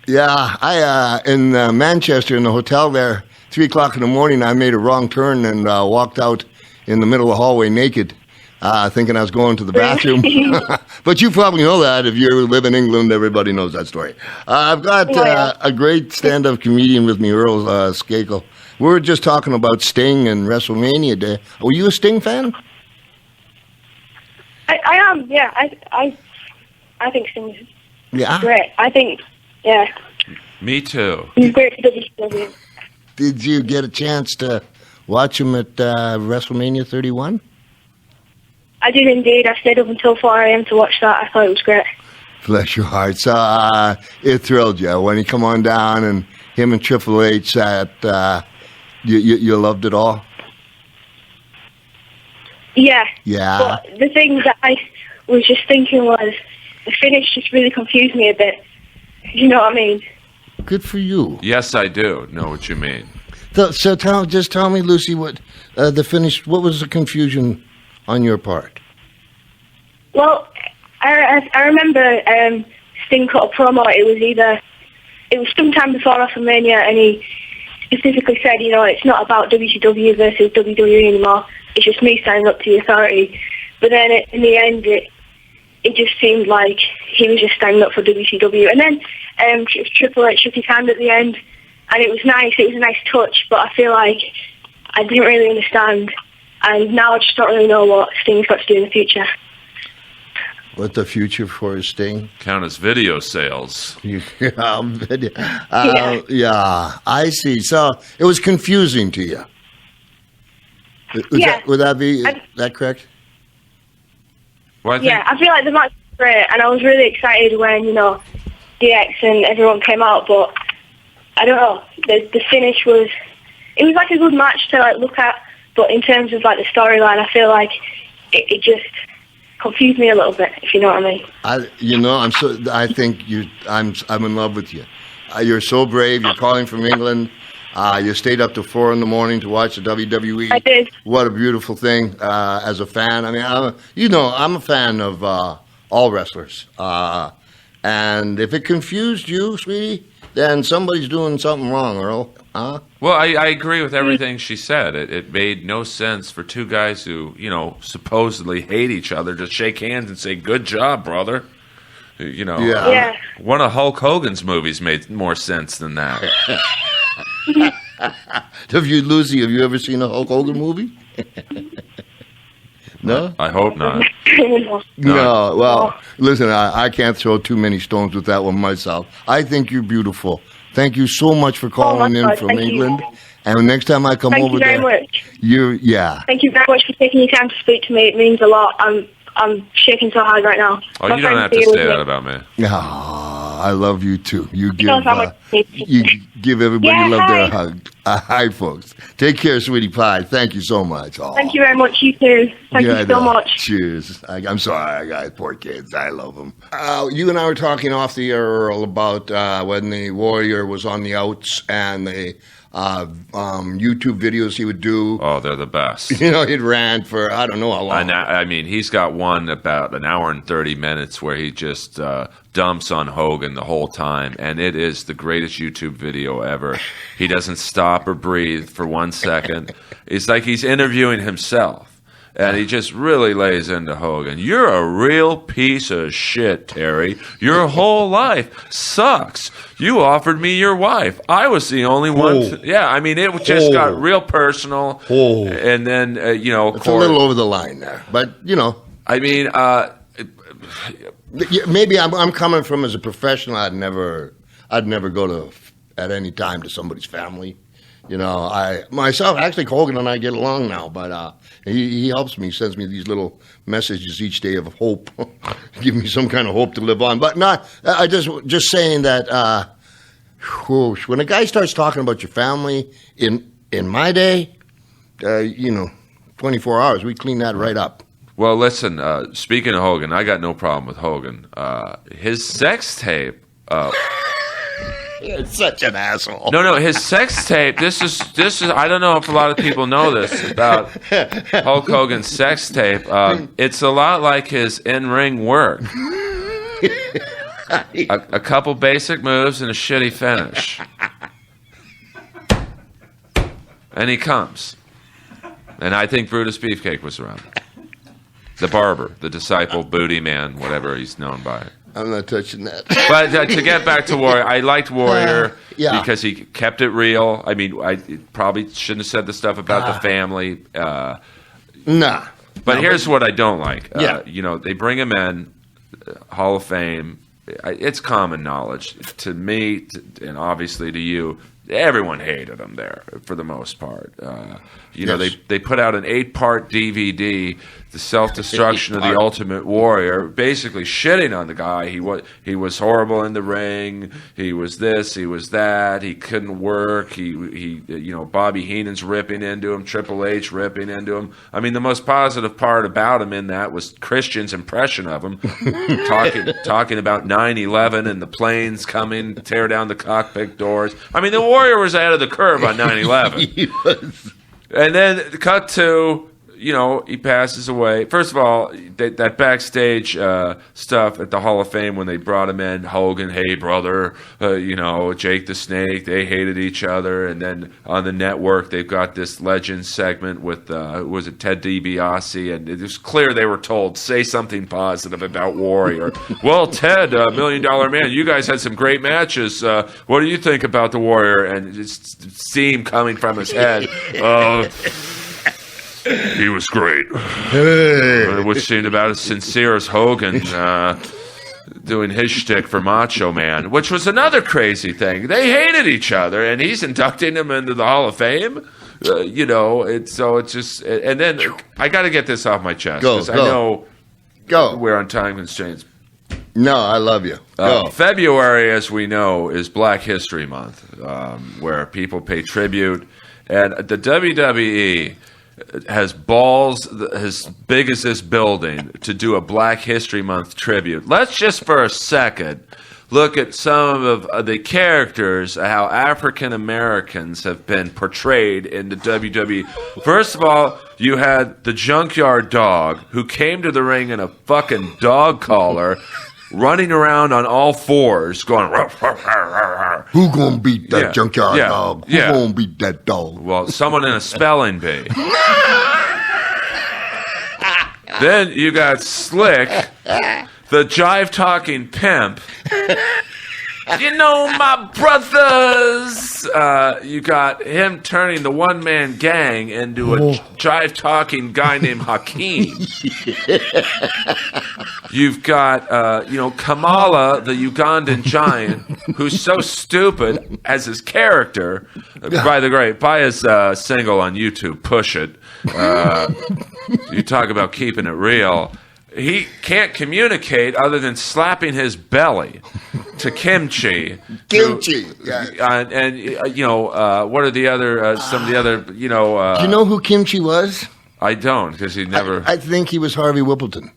Yeah, I in Manchester in the hotel there, 3 o'clock in the morning, I made a wrong turn and walked out in the middle of the hallway naked, thinking I was going to the bathroom. But you probably know that. If you live in England, everybody knows that story. I've got a great stand-up comedian with me, Earl Skakel. We were just talking about Sting and WrestleMania Day. Were you a Sting fan? I am, yeah. I think Sting's Yeah. great. I think, yeah. Me too. He's great for WCW. Did you get a chance to watch him at WrestleMania 31? I did indeed. I stayed up until 4 a.m. to watch that. I thought it was great. Bless your heart. So it thrilled you when he come on down and him and Triple H you loved it all? Yeah. Yeah. But the thing that I was just thinking was the finish just really confused me a bit. You know what I mean? Good for you. Yes, I do know what you mean. So tell me, Lucy, what what was the confusion on your part? Well, I remember Sting cut a promo. It was sometime before WrestleMania, and he specifically said, it's not about WCW versus WWE anymore. It's just me signing up to the authority. But then in the end, it just seemed like he was just standing up for WCW. And then Triple H shook his hand at the end, and it was nice. It was a nice touch, but I feel like I didn't really understand. And now I just don't really know what Sting's got to do in the future. What the future for Sting? Count as video sales. Yeah, I see. So it was confusing to you. Would that be that correct? Well, I feel like the match was great, and I was really excited when, DX and everyone came out, but I don't know. The finish was like a good match to look at, but in terms of the storyline, I feel like it just confused me a little bit, if you know what I mean. I think I'm in love with you. You're so brave. You're calling from England. You stayed up to 4 a.m. to watch the WWE. I did. What a beautiful thing as a fan. I mean, I'm a fan of all wrestlers. And if it confused you, sweetie, then somebody's doing something wrong, Earl. Well, I agree with everything she said. It made no sense for two guys who, supposedly hate each other to shake hands and say, "Good job, brother." Yeah. One of Hulk Hogan's movies made more sense than that. Lucy, have you ever seen a Hulk Hogan movie? No? I hope not. No. Well, listen, I can't throw too many stones with that one myself. I think you're beautiful. Thank you so much for calling in from England. And next time I come over there, Thank you very much. Thank you very much for taking your time to speak to me. It means a lot. I'm shaking so hard right now. Oh, you don't have to say that about me. I love you too. You give everybody love their hug. Hi, folks. Take care, sweetie pie. Thank you so much. Oh. Thank you very much. You too. Thank you so much. Cheers. I'm sorry, guys. Poor kids. I love them. You and I were talking off the air, Earl, about when the Warrior was on the outs and the YouTube videos he would do. Oh, they're the best. He'd rant for I don't know how long. I mean, he's got one about an hour and 30 minutes where he just dumps on Hogan the whole time, and it is the greatest YouTube video ever. He doesn't stop or breathe for 1 second. It's like he's interviewing himself. And he just really lays into Hogan. You're a real piece of shit, Terry. Your whole life sucks. You offered me your wife. I was the only one. It just got real personal. And then, it's a little over the line there. But, I mean, maybe I'm coming from as a professional. I'd never go at any time to somebody's family. I myself, actually, Hogan and I get along now, but he helps me, sends me these little messages each day of hope, give me some kind of hope to live on. But I just saying that when a guy starts talking about your family, in my day, 24 hours, we clean that right up. Well, listen, speaking of Hogan, I got no problem with Hogan. His sex tape... You're such an asshole. No, his sex tape. This is. I don't know if a lot of people know this about Hulk Hogan's sex tape. It's a lot like his in-ring work. A couple basic moves and a shitty finish, and he comes. And I think Brutus Beefcake was around. The barber, the disciple, booty man, whatever he's known by. I'm not touching that. But to get back to Warrior, I liked Warrior because he kept it real. I mean, I probably shouldn't have said the stuff about the family. Nah. But here's what I don't like. They bring him in, Hall of Fame. It's common knowledge to me, and obviously to you, everyone hated him there for the most part. You know, Yes. they put out an 8-part DVD, The Self-Destruction of the Ultimate Warrior, basically shitting on the guy. He was horrible in the ring. He was this, he was that. He couldn't work. He you know, Bobby Heenan's ripping into him, Triple H ripping into him. I mean, the most positive part about him in that was Christian's impression of him, talking about 9/11 and the planes coming, tear down the cockpit doors. I mean, the Warrior was ahead of the curve on 9/11. He was. And then cut to, you know, he passes away. First of all, that backstage stuff at the Hall of Fame when they brought him in, Hogan, hey, brother, you know, Jake the Snake, they hated each other. And then on the network, they've got this legend segment with, was it Ted DiBiase? And it was clear they were told, say something positive about Warrior. Well, Ted, $1 Million Man, you guys had some great matches. What do you think about the Warrior? And just steam coming from his head. He was great. Which seemed about as sincere as Hogan doing his shtick for Macho Man, which was another crazy thing. They hated each other, and he's inducting him into the Hall of Fame. You know, it's just. And then I got to get this off my chest because I know we're on time constraints. No, I love you. February, as we know, is Black History Month, where people pay tribute, and the WWE has balls as big as this building to do a Black History Month tribute. Let's just for a second look at some of the characters, how African Americans have been portrayed in the WWE. First of all, you had the Junkyard Dog, who came to the ring in a fucking dog collar, running around on all fours, going, ruff, ruff, ruff, ruff. Who gonna beat that junkyard dog? Who Yeah. gonna beat that dog? Well, someone in a spelling bee. Then you got Slick, the jive-talking pimp. You know, my brothers. You got him turning the one-man gang into a jive-talking guy named Hakeem. You've got, you know, Kamala, the Ugandan giant, who's so stupid as his character. Buy his single on YouTube, Push It. You talk about keeping it real. He can't communicate other than slapping his belly to Kimchi. Kimchi. And you know, what are the other, some of the other, you know... Do you know who Kimchi was? I don't, because he never... I think he was Harvey Whippleton.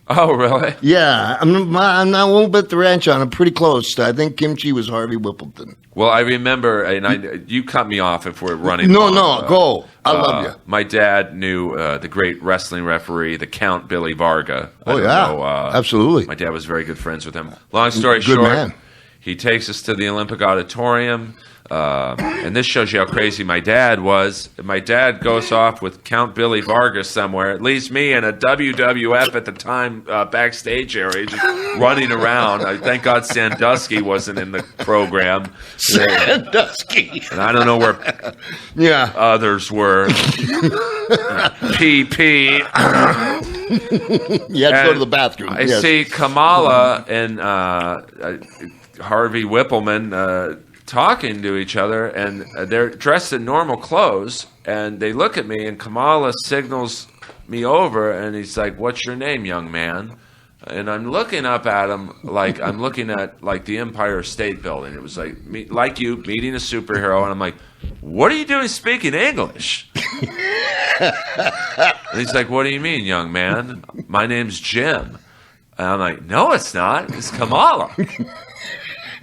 Oh, really? Yeah, I won't bet the ranch on. I'm pretty close. I think Kimchi was Harvey Whippleton. Well, I remember, and you cut me off if we're running. No, go. I love you. My dad knew the great wrestling referee, the Count Billy Varga. Absolutely. My dad was very good friends with him. Long story Good short, man. he takes us to the Olympic Auditorium. And this shows you how crazy my dad was. My dad goes off with Count Billy Vargas somewhere. It leaves me in a WWF at the time backstage area, just running around. Thank God Sandusky wasn't in the program. Sandusky. And I don't know where others were. PP. You had to go to the bathroom. I see Kamala and Harvey Whippleman talking to each other, and they're dressed in normal clothes, and they look at me, and Kamala signals me over, and he's like, "What's your name, young man?" And I'm looking up at him like I'm looking at like the Empire State Building. It was like like you meeting a superhero, and I'm like, "What are you doing speaking English?" And he's like, "What do you mean, young man? My name's Jim." And I'm like, "No, it's not. It's Kamala."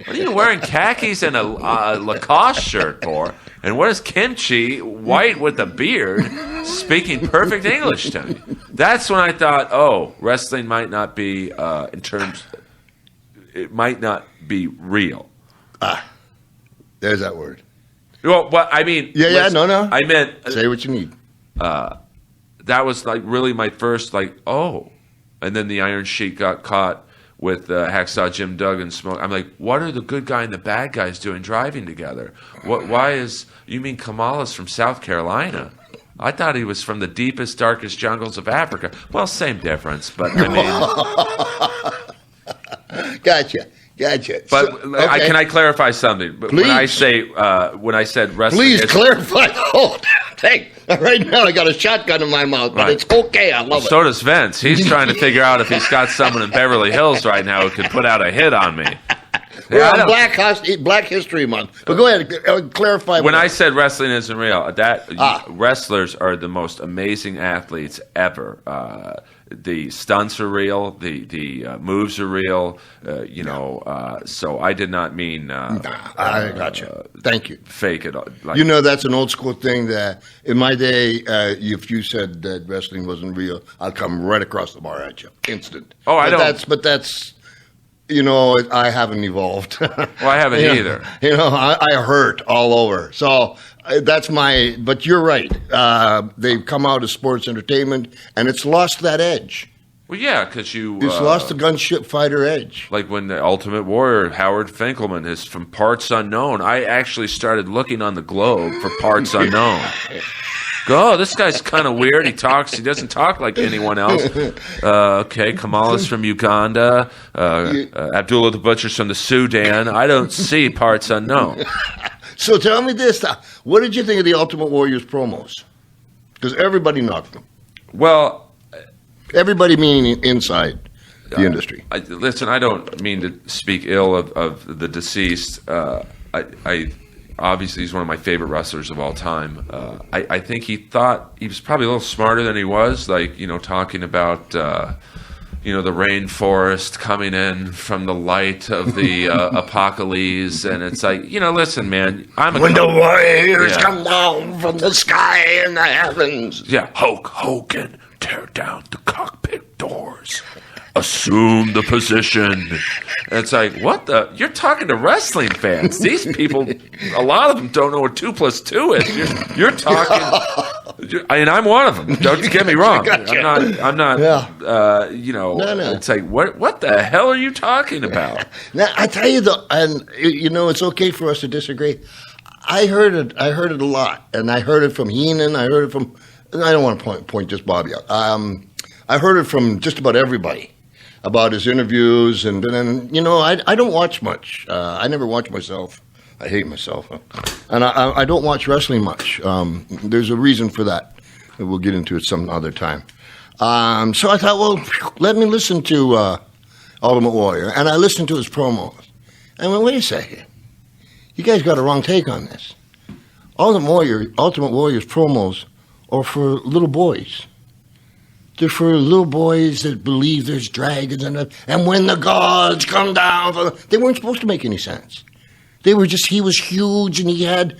What are you wearing khakis and a Lacoste shirt for? And what is Kimchi, white with a beard, speaking perfect English to me? That's when I thought, wrestling might not be, it might not be real. There's that word. Well, I mean... No. I meant... Say what you need. That was like really my first, like, oh. And then the Iron Sheik got caught with Hacksaw Jim Duggan smoke. I'm like, what are the good guy and the bad guys doing driving together? You mean Kamala's from South Carolina? I thought he was from the deepest, darkest jungles of Africa. Well, same difference, but I mean... Gotcha. Gotcha. But can I clarify something? Please. When I said wrestling, Please clarify. Oh, hey, right now I got a shotgun in my mouth, but it's okay. I love it. So does Vince. He's trying to figure out if he's got someone in Beverly Hills right now who could put out a hit on me. We're on Black History Month. But go ahead, clarify. When I said wrestling isn't real, wrestlers are the most amazing athletes ever. The stunts are real. The moves are real. So I did not mean. I got you. Thank you. Fake it. That's an old school thing that in my day, if you said that wrestling wasn't real, I'll come right across the bar at you, instant. Oh, I don't. But that's. I haven't evolved. Well, I haven't either. I hurt all over. So that's but you're right. They've come out as sports entertainment, and it's lost that edge. Well, yeah, because it's lost the gunship fighter edge. Like when the Ultimate Warrior, Howard Finkelman, is from Parts Unknown. I actually started looking on the globe for Parts Unknown. Oh, this guy's kind of weird. He doesn't talk like anyone else. Okay, Kamala's from Uganda. Abdullah the Butcher's from the Sudan. I don't see Parts Unknown. So tell me this. What did you think of the Ultimate Warrior's promos? Because everybody knocked them. Well, everybody meaning inside the industry. Listen, I don't mean to speak ill of the deceased. Obviously, he's one of my favorite wrestlers of all time. I think he thought he was probably a little smarter than he was, talking about, the rainforest coming in from the light of the apocalypse. And it's like, listen, man. When the warriors come down from the sky and the heavens. Yeah, Hulk Hogan, tear down the cockpit doors. Assume the position. And it's like, what the? You're talking to wrestling fans. These people, a lot of them don't know what 2 + 2 is. You're talking. I'm one of them. Don't get me wrong. I'm not. Yeah. No. It's like, what the hell are you talking about? Now I tell you though, and it's okay for us to disagree. I heard it a lot, and I heard it from Heenan. I heard it from. I don't want to point just Bobby out. I heard it from just about everybody. About his interviews, and I don't watch much. I never watch myself. I hate myself, and I don't watch wrestling much. There's a reason for that. We'll get into it some other time. So I thought, well, let me listen to Ultimate Warrior, and I listened to his promos. I went, wait a second, you guys got a wrong take on this. Ultimate Warrior's promos are for little boys. They're for little boys that believe there's dragons and when the gods come down, they weren't supposed to make any sense. They were just, he was huge and he had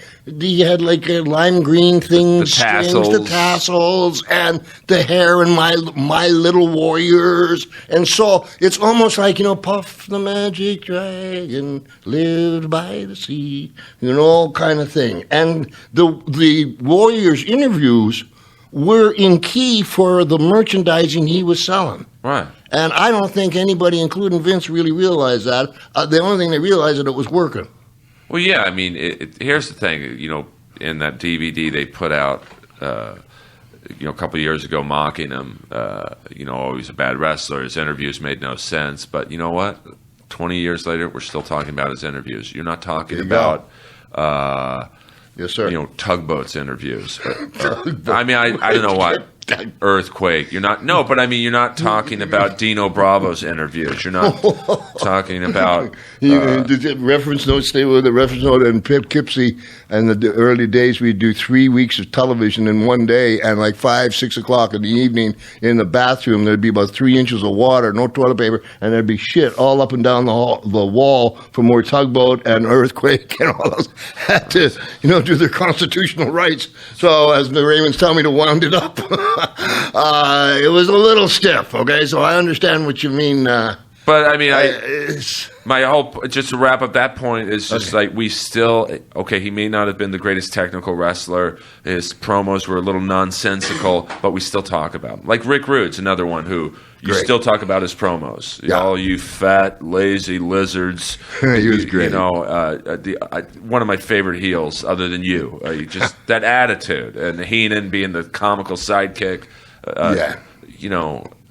like a lime green thing, the tassels, and the hair and my little warriors. And so it's almost like, Puff the Magic Dragon lived by the sea, kind of thing. And the warriors' interviews were in key for the merchandising he was selling. Right. And I don't think anybody, including Vince, really realized that. The only thing they realized is that it was working. Well, yeah, I mean, here's the thing. In that DVD they put out, a couple of years ago mocking him, oh, he's a bad wrestler. His interviews made no sense. But you know what? 20 years later, we're still talking about his interviews. You're not talking about... yes, sir. Tugboats interviews. I mean, I don't know what Earthquake. You're not. No, but I mean, you're not talking about Dino Bravo's interviews. You're not talking about. The reference note. Stay with the reference note. And Pip Kipsey, and the early days, we'd do 3 weeks of television in one day, and like 5, 6 o'clock in the evening in the bathroom, there'd be about 3 inches of water, no toilet paper, and there'd be shit all up and down the wall from where Tugboat and Earthquake and all those had to, do their constitutional rights. So as the Ravens tell me to wound it up. It was a little stiff, okay? So I understand what you mean. But I mean, my hope, just to wrap up that point, is just like we still, he may not have been the greatest technical wrestler. His promos were a little nonsensical, but we still talk about him. Like Rick Rude's another one who you still talk about his promos. Yeah. All you fat, lazy lizards. He was great. One of my favorite heels, other than you. Just that attitude, and Heenan being the comical sidekick.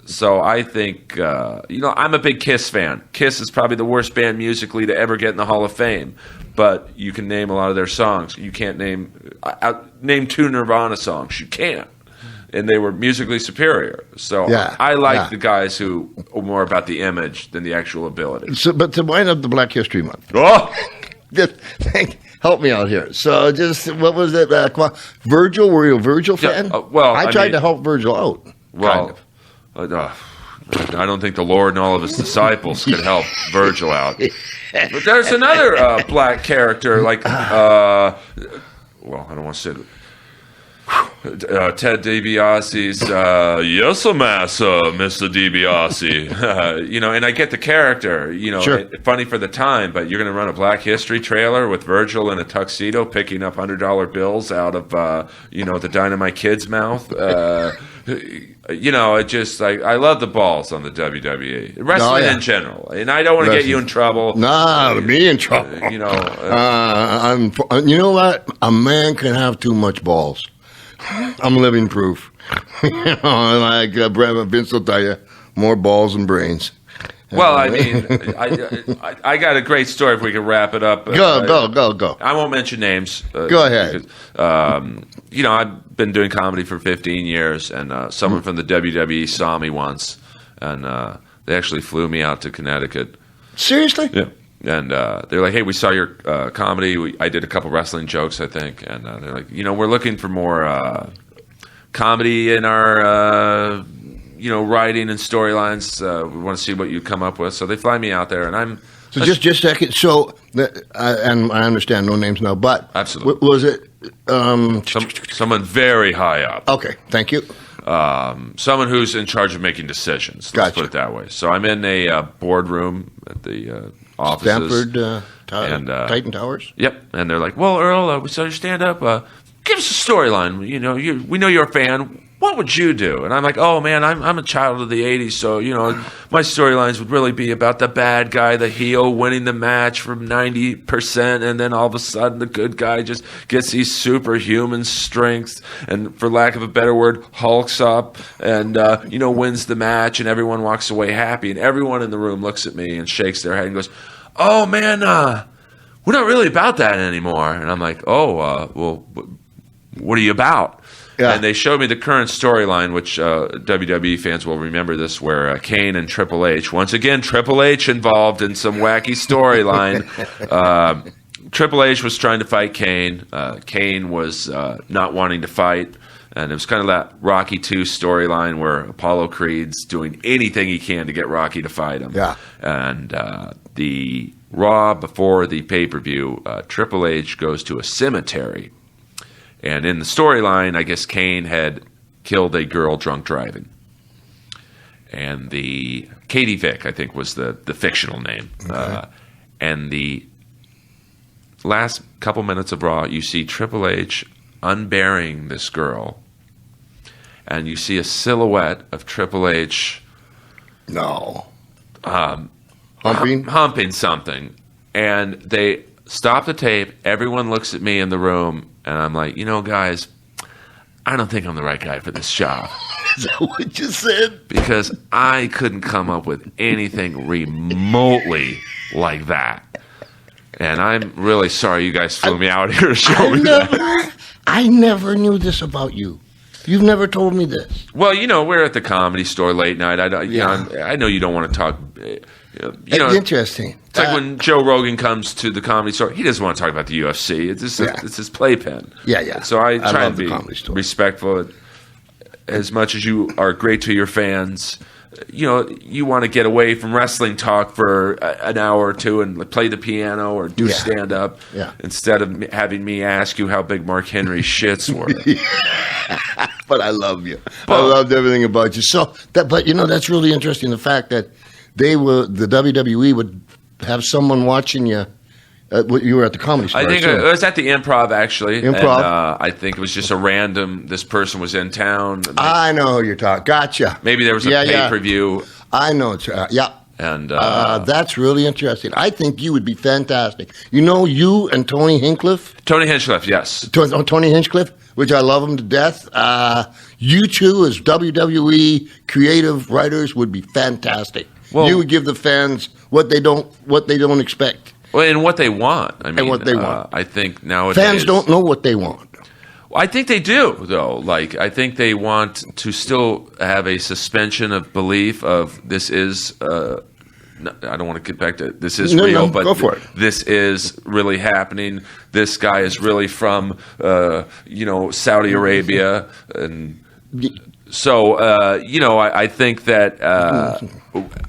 So I think, I'm a big Kiss fan. Kiss is probably the worst band musically to ever get in the Hall of Fame. But you can name a lot of their songs. You can't name 2 Nirvana songs. You can't. And they were musically superior. So I like the guys who are more about the image than the actual ability. So, but to wind up the Black History Month. Oh! Help me out here. So just, what was it? Virgil? Were you a Virgil fan? I tried to help Virgil out. Well, I don't think the Lord and all of his disciples could help Virgil out. But there's another black character, like, I don't want to say it. Ted DiBiase's yes, massa, Mr. DiBiase. And I get the character, Sure. Funny for the time, but you're going to run a Black History trailer with Virgil in a tuxedo picking up $100 bills out of the Dynamite Kid's mouth. It just, I love the balls on the WWE. Wrestling in general. And I don't want to get you in trouble. Nah, me in trouble. You know what? A man can have too much balls. I'm living proof. Vince will tell you, more balls than brains. Well, I mean, I got a great story if we can wrap it up. Go. I won't mention names. Go ahead. Because, I've been doing comedy for 15 years, and someone from the WWE saw me once, and they actually flew me out to Connecticut. Seriously? Yeah. And they're like, hey, we saw your comedy. I did a couple wrestling jokes, I think. And they're like, we're looking for more comedy in our, writing and storylines. We want to see what you come up with. So they fly me out there, and I'm... So just a second. So, and I understand no names now, but... Absolutely. Was it... someone very high up. Okay, thank you. Someone who's in charge of making decisions. Let's put it that way. So I'm in a boardroom at the... offices. Stanford Titan Towers? Yep. And they're like, well, Earl, we saw your stand-up. Give us a storyline. We know you're a fan. What would you do? And I'm like, oh, man, I'm a child of the 80s, so, my storylines would really be about the bad guy, the heel, winning the match from 90%, and then all of a sudden the good guy just gets these superhuman strengths and, for lack of a better word, hulks up and, wins the match, and everyone walks away happy. And everyone in the room looks at me and shakes their head and goes, oh, man, we're not really about that anymore. And I'm like, well, what are you about? Yeah. And they showed me the current storyline, which WWE fans will remember this, where Kane and Triple H, once again, Triple H involved in some wacky storyline. Triple H was trying to fight Kane. Kane was not wanting to fight. And it was kind of that Rocky II storyline where Apollo Creed's doing anything he can to get Rocky to fight him. Yeah. And the Raw before the pay-per-view, Triple H goes to a cemetery. And in the storyline, I guess Kane had killed a girl drunk driving. And the Katie Vick, I think, was the fictional name. Okay. And the last couple minutes of Raw, you see Triple H unburying this girl. And you see a silhouette of Triple H. No. Humping something. And they stop the tape. Everyone looks at me in the room. And I'm like, guys, I don't think I'm the right guy for this job. Is that what you said? Because I couldn't come up with anything remotely like that. And I'm really sorry you guys flew me out here to show me that. I never knew this about you. You've never told me this. Well, we're at the Comedy Store late night. I know you don't want to talk. Interesting. It's like when Joe Rogan comes to the Comedy Store, he doesn't want to talk about the UFC. It's his playpen. Yeah. So I try and be respectful. As much as you are great to your fans, you want to get away from wrestling talk for an hour or two and play the piano or do stand-up instead of having me ask you how big Mark Henry's shits were. But I love you. I loved everything about you. So, that's really interesting, the fact that the WWE would have someone watching you. You were at the Comedy Store. I think it was at the Improv, actually. Improv? And, I think it was just a random, this person was in town. I know who you're talking. Gotcha. Maybe there was a pay-per-view. I know. And that's really interesting. I think you would be fantastic. You and Tony Hinchcliffe. Tony Hinchcliffe, yes. Tony Hinchcliffe, which I love him to death. You two, as WWE creative writers, would be fantastic. Well, you would give the fans what they don't expect. Well, and what they want. I mean, and what they want. I think nowadays fans don't know what they want. I think they do, though. Like, I think they want to still have a suspension of belief of this is. I don't want to get back to this is real, but go for it. This is really happening. This guy is really from, Saudi Arabia, and so I think that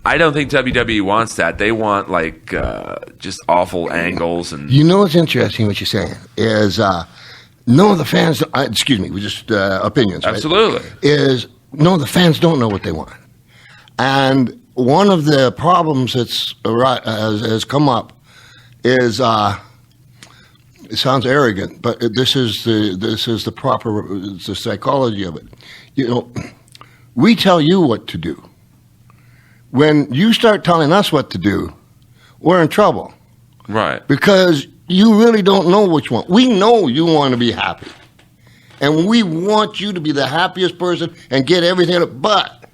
I don't think WWE wants that. They want just awful angles and. What's interesting? What you're saying is. No, the fans. Excuse me. We just opinions. Absolutely. Right? The fans don't know what they want, and one of the problems that's has come up is it sounds arrogant, but this is the proper the psychology of it. We tell you what to do. When you start telling us what to do, we're in trouble, right? Because you really don't know which one. We know you want to be happy. And we want you to be the happiest person and get everything. But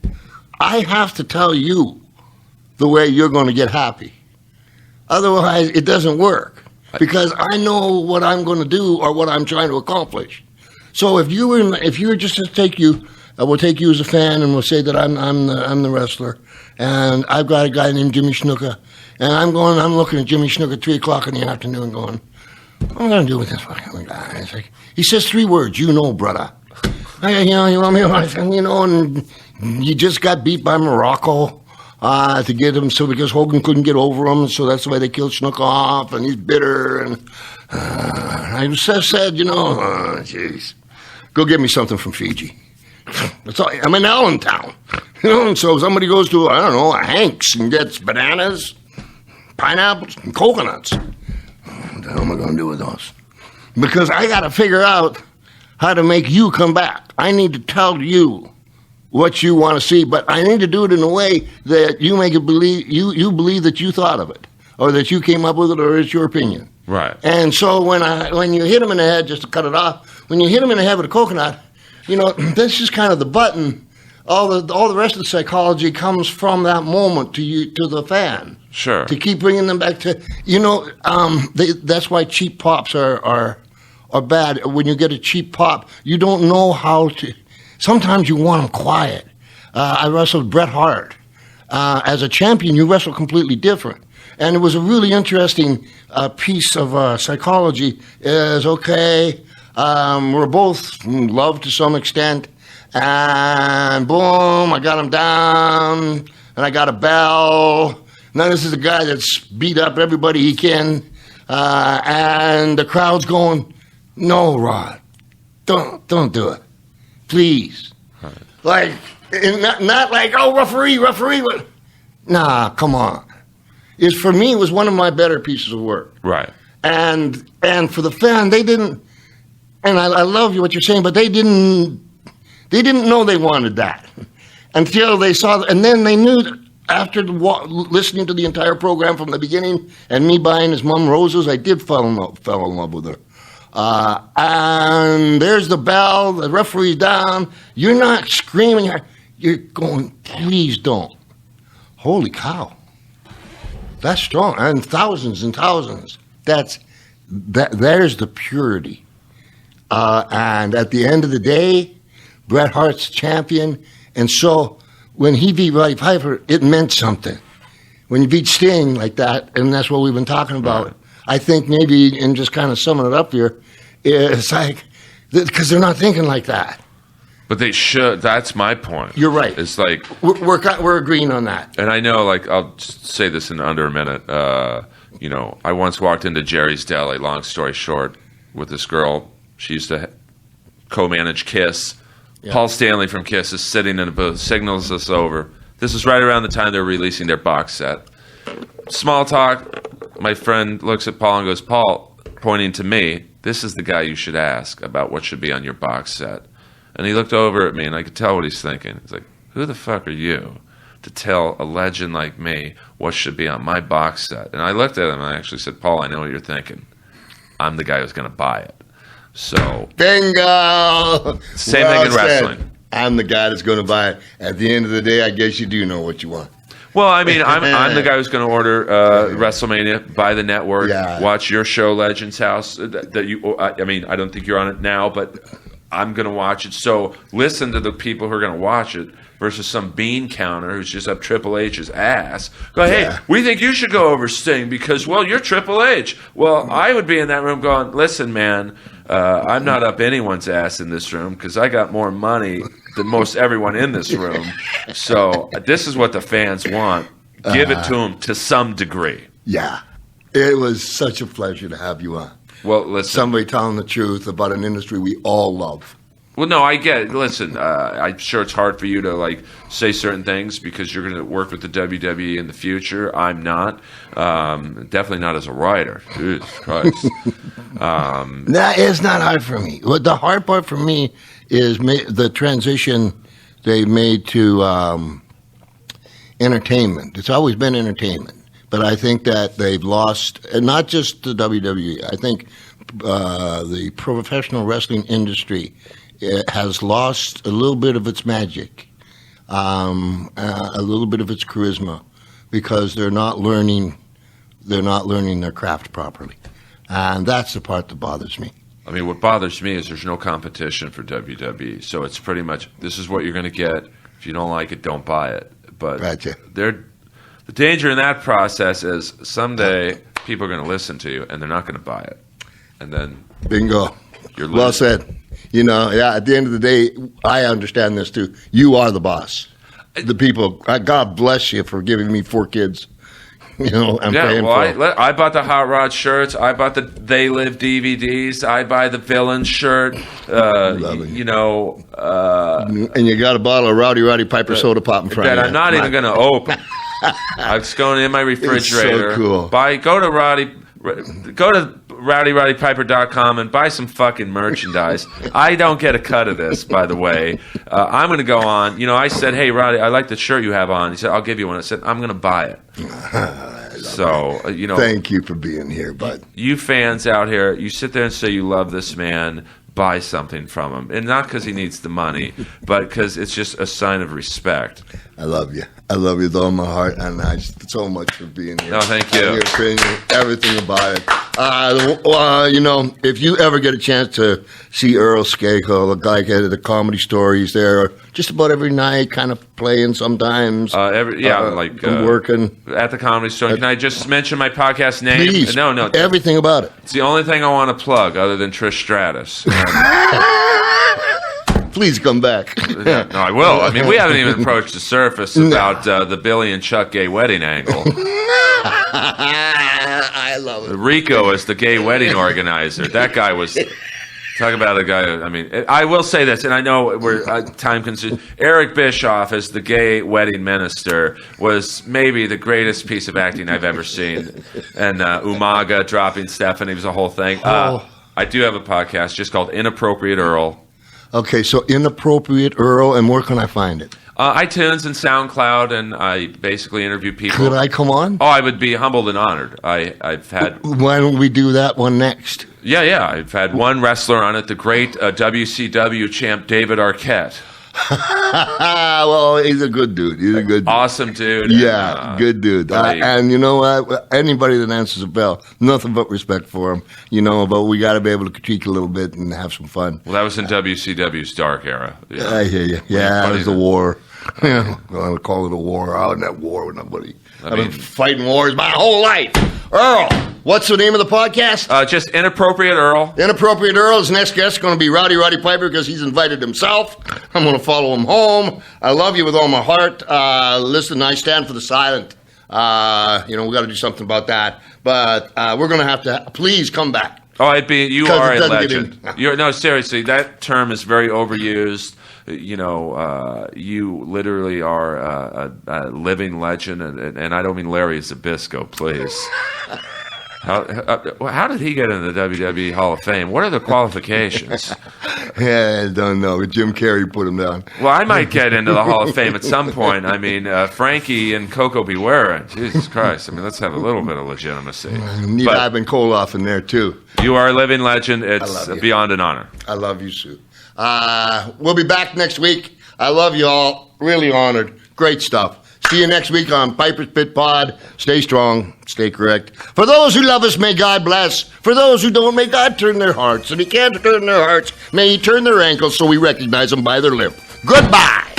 I have to tell you the way you're going to get happy. Otherwise, it doesn't work. Because I know what I'm going to do or what I'm trying to accomplish. So if you were just to take you, we'll take you as a fan and we'll say that I'm the wrestler. And I've got a guy named Jimmy Snuka. And I'm looking at Jimmy Snuka at 3 o'clock in the afternoon going, what am I going to do with this fucking guy? It's like, he says 3 words, brother. You want me and you just got beat by Morocco to get him, so because Hogan couldn't get over him, so that's the way they killed Snuka off, and he's bitter, and I said, jeez, go get me something from Fiji. That's all. I'm in Allentown, and so somebody goes to, a Hank's and gets bananas, pineapples, and coconuts. What the hell am I going to do with those? Because I got to figure out how to make you come back. I need to tell you what you want to see, but I need to do it in a way that you make it believe you believe that you thought of it, or that you came up with it, or it's your opinion. Right. And so when you hit him in the head, just to cut it off, when you hit him in the head with a coconut, this is kind of the button. All the rest of the psychology comes from that moment to the fan. Sure. To keep bringing them back to, that's why cheap pops are bad. When you get a cheap pop, you don't know how to. Sometimes you want them quiet. I wrestled Bret Hart. As a champion, you wrestle completely different. And it was a really interesting piece of psychology. Is okay. We're both loved to some extent. And boom, I got him down, and I got a bell. Now this is a guy that's beat up everybody he can, and the crowd's going, "No, Rod, don't do it, please." Right. Like, not like, "Oh, referee." But, nah, come on. For me, it was one of my better pieces of work. Right. And for the fan, they didn't. And I love what you're saying, but they didn't know they wanted that until they saw, and then they knew that after listening to the entire program from the beginning and me buying his mom roses, I did fell in love with her. And there's the bell, the referee's down. You're not screaming. You're going, please don't. Holy cow. That's strong. And thousands and thousands. There's the purity. And at the end of the day, Bret Hart's champion, and so when he beat Roddy Piper, it meant something. When you beat Sting like that, and that's what we've been talking about, right. I think maybe, and just kind of summing it up here, it's like, because they're not thinking like that. But they should. That's my point. You're right. It's like we're agreeing on that. And I know, I'll just say this in under a minute. I once walked into Jerry's Deli, long story short, with this girl. She used to co-manage Kiss. Yeah. Paul Stanley from Kiss is sitting in a booth, signals us over. This is right around the time they're releasing their box set. Small talk. My friend looks at Paul and goes, "Paul," pointing to me, "this is the guy you should ask about what should be on your box set." And he looked over at me, and I could tell what he's thinking. He's like, "Who the fuck are you?" to tell a legend like me what should be on my box set. And I looked at him and I actually said, Paul, I know what you're thinking. I'm the guy who's going to buy it. So, bingo! Same thing in wrestling. Said. I'm the guy that's going to buy it. At the end of the day, I guess you do know what you want. Well, I mean, I'm the guy who's going to order WrestleMania, buy the network, watch your show, Legends House. That you, I mean, I don't think you're on it now, but I'm going to watch it. So listen to the people who are going to watch it versus some bean counter who's just up Triple H's ass. Go, hey, we think you should go over Sting because, well, you're Triple H. Well, I would be in that room going, listen, man, I'm not up anyone's ass in this room because I got more money than most everyone in this room. So this is what the fans want. Give it to them to some degree. Yeah. It was such a pleasure to have you on. Well, listen. Somebody telling the truth about an industry we all love. Well, no, I get it. Listen, I'm sure it's hard for you to like say certain things because you're going to work with the WWE in the future. I'm not. Definitely not as a writer. Jesus Christ. That is not hard for me. What the hard part for me is the transition they made to entertainment. It's always been entertainment. But I think that they've lost, and not just the WWE, I think the professional wrestling industry has lost a little bit of its magic, a little bit of its charisma, because they're not learning their craft properly. And that's the part that bothers me. I mean, what bothers me is there's no competition for WWE. So it's pretty much, this is what you're going to get. If you don't like it, don't buy it. But gotcha. The danger in that process is someday people are going to listen to you and they're not going to buy it. And then bingo. You're losing. Well said. You know, yeah, at the end of the day, I understand this too. You are the boss. The people, God bless you for giving me 4 kids. You know, I'm paying for it. I bought the Hot Rod shirts. I bought the They Live DVDs. I buy the Villain shirt. You know. And you got a bottle of Rowdy Piper soda pop in front of you. That I'm not even going to open. It's going in my refrigerator. It's so cool. Go to rowdypiper.com and buy some fucking merchandise. I don't get a cut of this, by the way. I'm going to go on. You know, I said, hey, Roddy, I like the shirt you have on. He said, I'll give you one. I said, I'm going to buy it. So, you know. Thank you for being here, bud. You fans out here, you sit there and say you love this man. Buy something from him. And not because he needs the money, but because it's just a sign of respect. I love you. I love you with all my heart, and I so much for being here. No, thank you. Your opinion, everything about it. You know, if you ever get a chance to see Earl Skakel, a guy at the Comedy Store, he's there just about every night, kind of playing sometimes. Working at the Comedy Store. Can I just mention my podcast name? Please. No. Everything about it. It's the only thing I want to plug other than Trish Stratus. Please come back. No, I will. I mean, we haven't even approached the surface about the Billy and Chuck gay wedding angle. I love it. Rico is the gay wedding organizer. That guy was... Talk about a guy. I mean, I will say this, and I know we're time consuming. Eric Bischoff as the gay wedding minister was maybe the greatest piece of acting I've ever seen. And Umaga dropping Stephanie was a whole thing. I do have a podcast just called Inappropriate Earl. Okay, so Inappropriate Earl, and where can I find it? iTunes and SoundCloud, and I basically interview people. Could I come on? Oh, I would be humbled and honored. I've had. Why don't we do that one next? Yeah. I've had one wrestler on it, the great WCW champ David Arquette. Well, he's a good dude. Awesome dude. Yeah, good dude. And you know what? Anybody that answers a bell, nothing but respect for him. You know, but we got to be able to critique a little bit and have some fun. Well, that was in WCW's dark era. Yeah. I hear you. Yeah, it was the war. I would call it a war. I wasn't at war with nobody. I've been fighting wars my whole life. Earl, what's the name of the podcast? Just Inappropriate Earl. Inappropriate Earl. His next guest is going to be Roddy Piper because he's invited himself. I'm going to follow him home. I love you with all my heart. Listen, I stand for the silent. We got to do something about that. But we're going to have to, please come back. Oh, you are a legend. No, seriously, that term is very overused. You know, you literally are a living legend, and I don't mean Larry Zbyszko, please. How did he get in the WWE Hall of Fame? What are the qualifications? Yeah, I don't know. Jim Carrey put him down. Well, I might get into the Hall of Fame at some point. I mean, Frankie and Coco Beware. Jesus Christ. I mean, let's have a little bit of legitimacy. Need Ivan Koloff in there, too. You are a living legend. It's beyond an honor. I love you, Sue. We'll be back next week. I love you all. Really honored. Great stuff. See you next week on Piper's Pit Pod. Stay strong. Stay correct. For those who love us, may God bless. For those who don't, may God turn their hearts. If He can't turn their hearts, may He turn their ankles so we recognize them by their limp. Goodbye.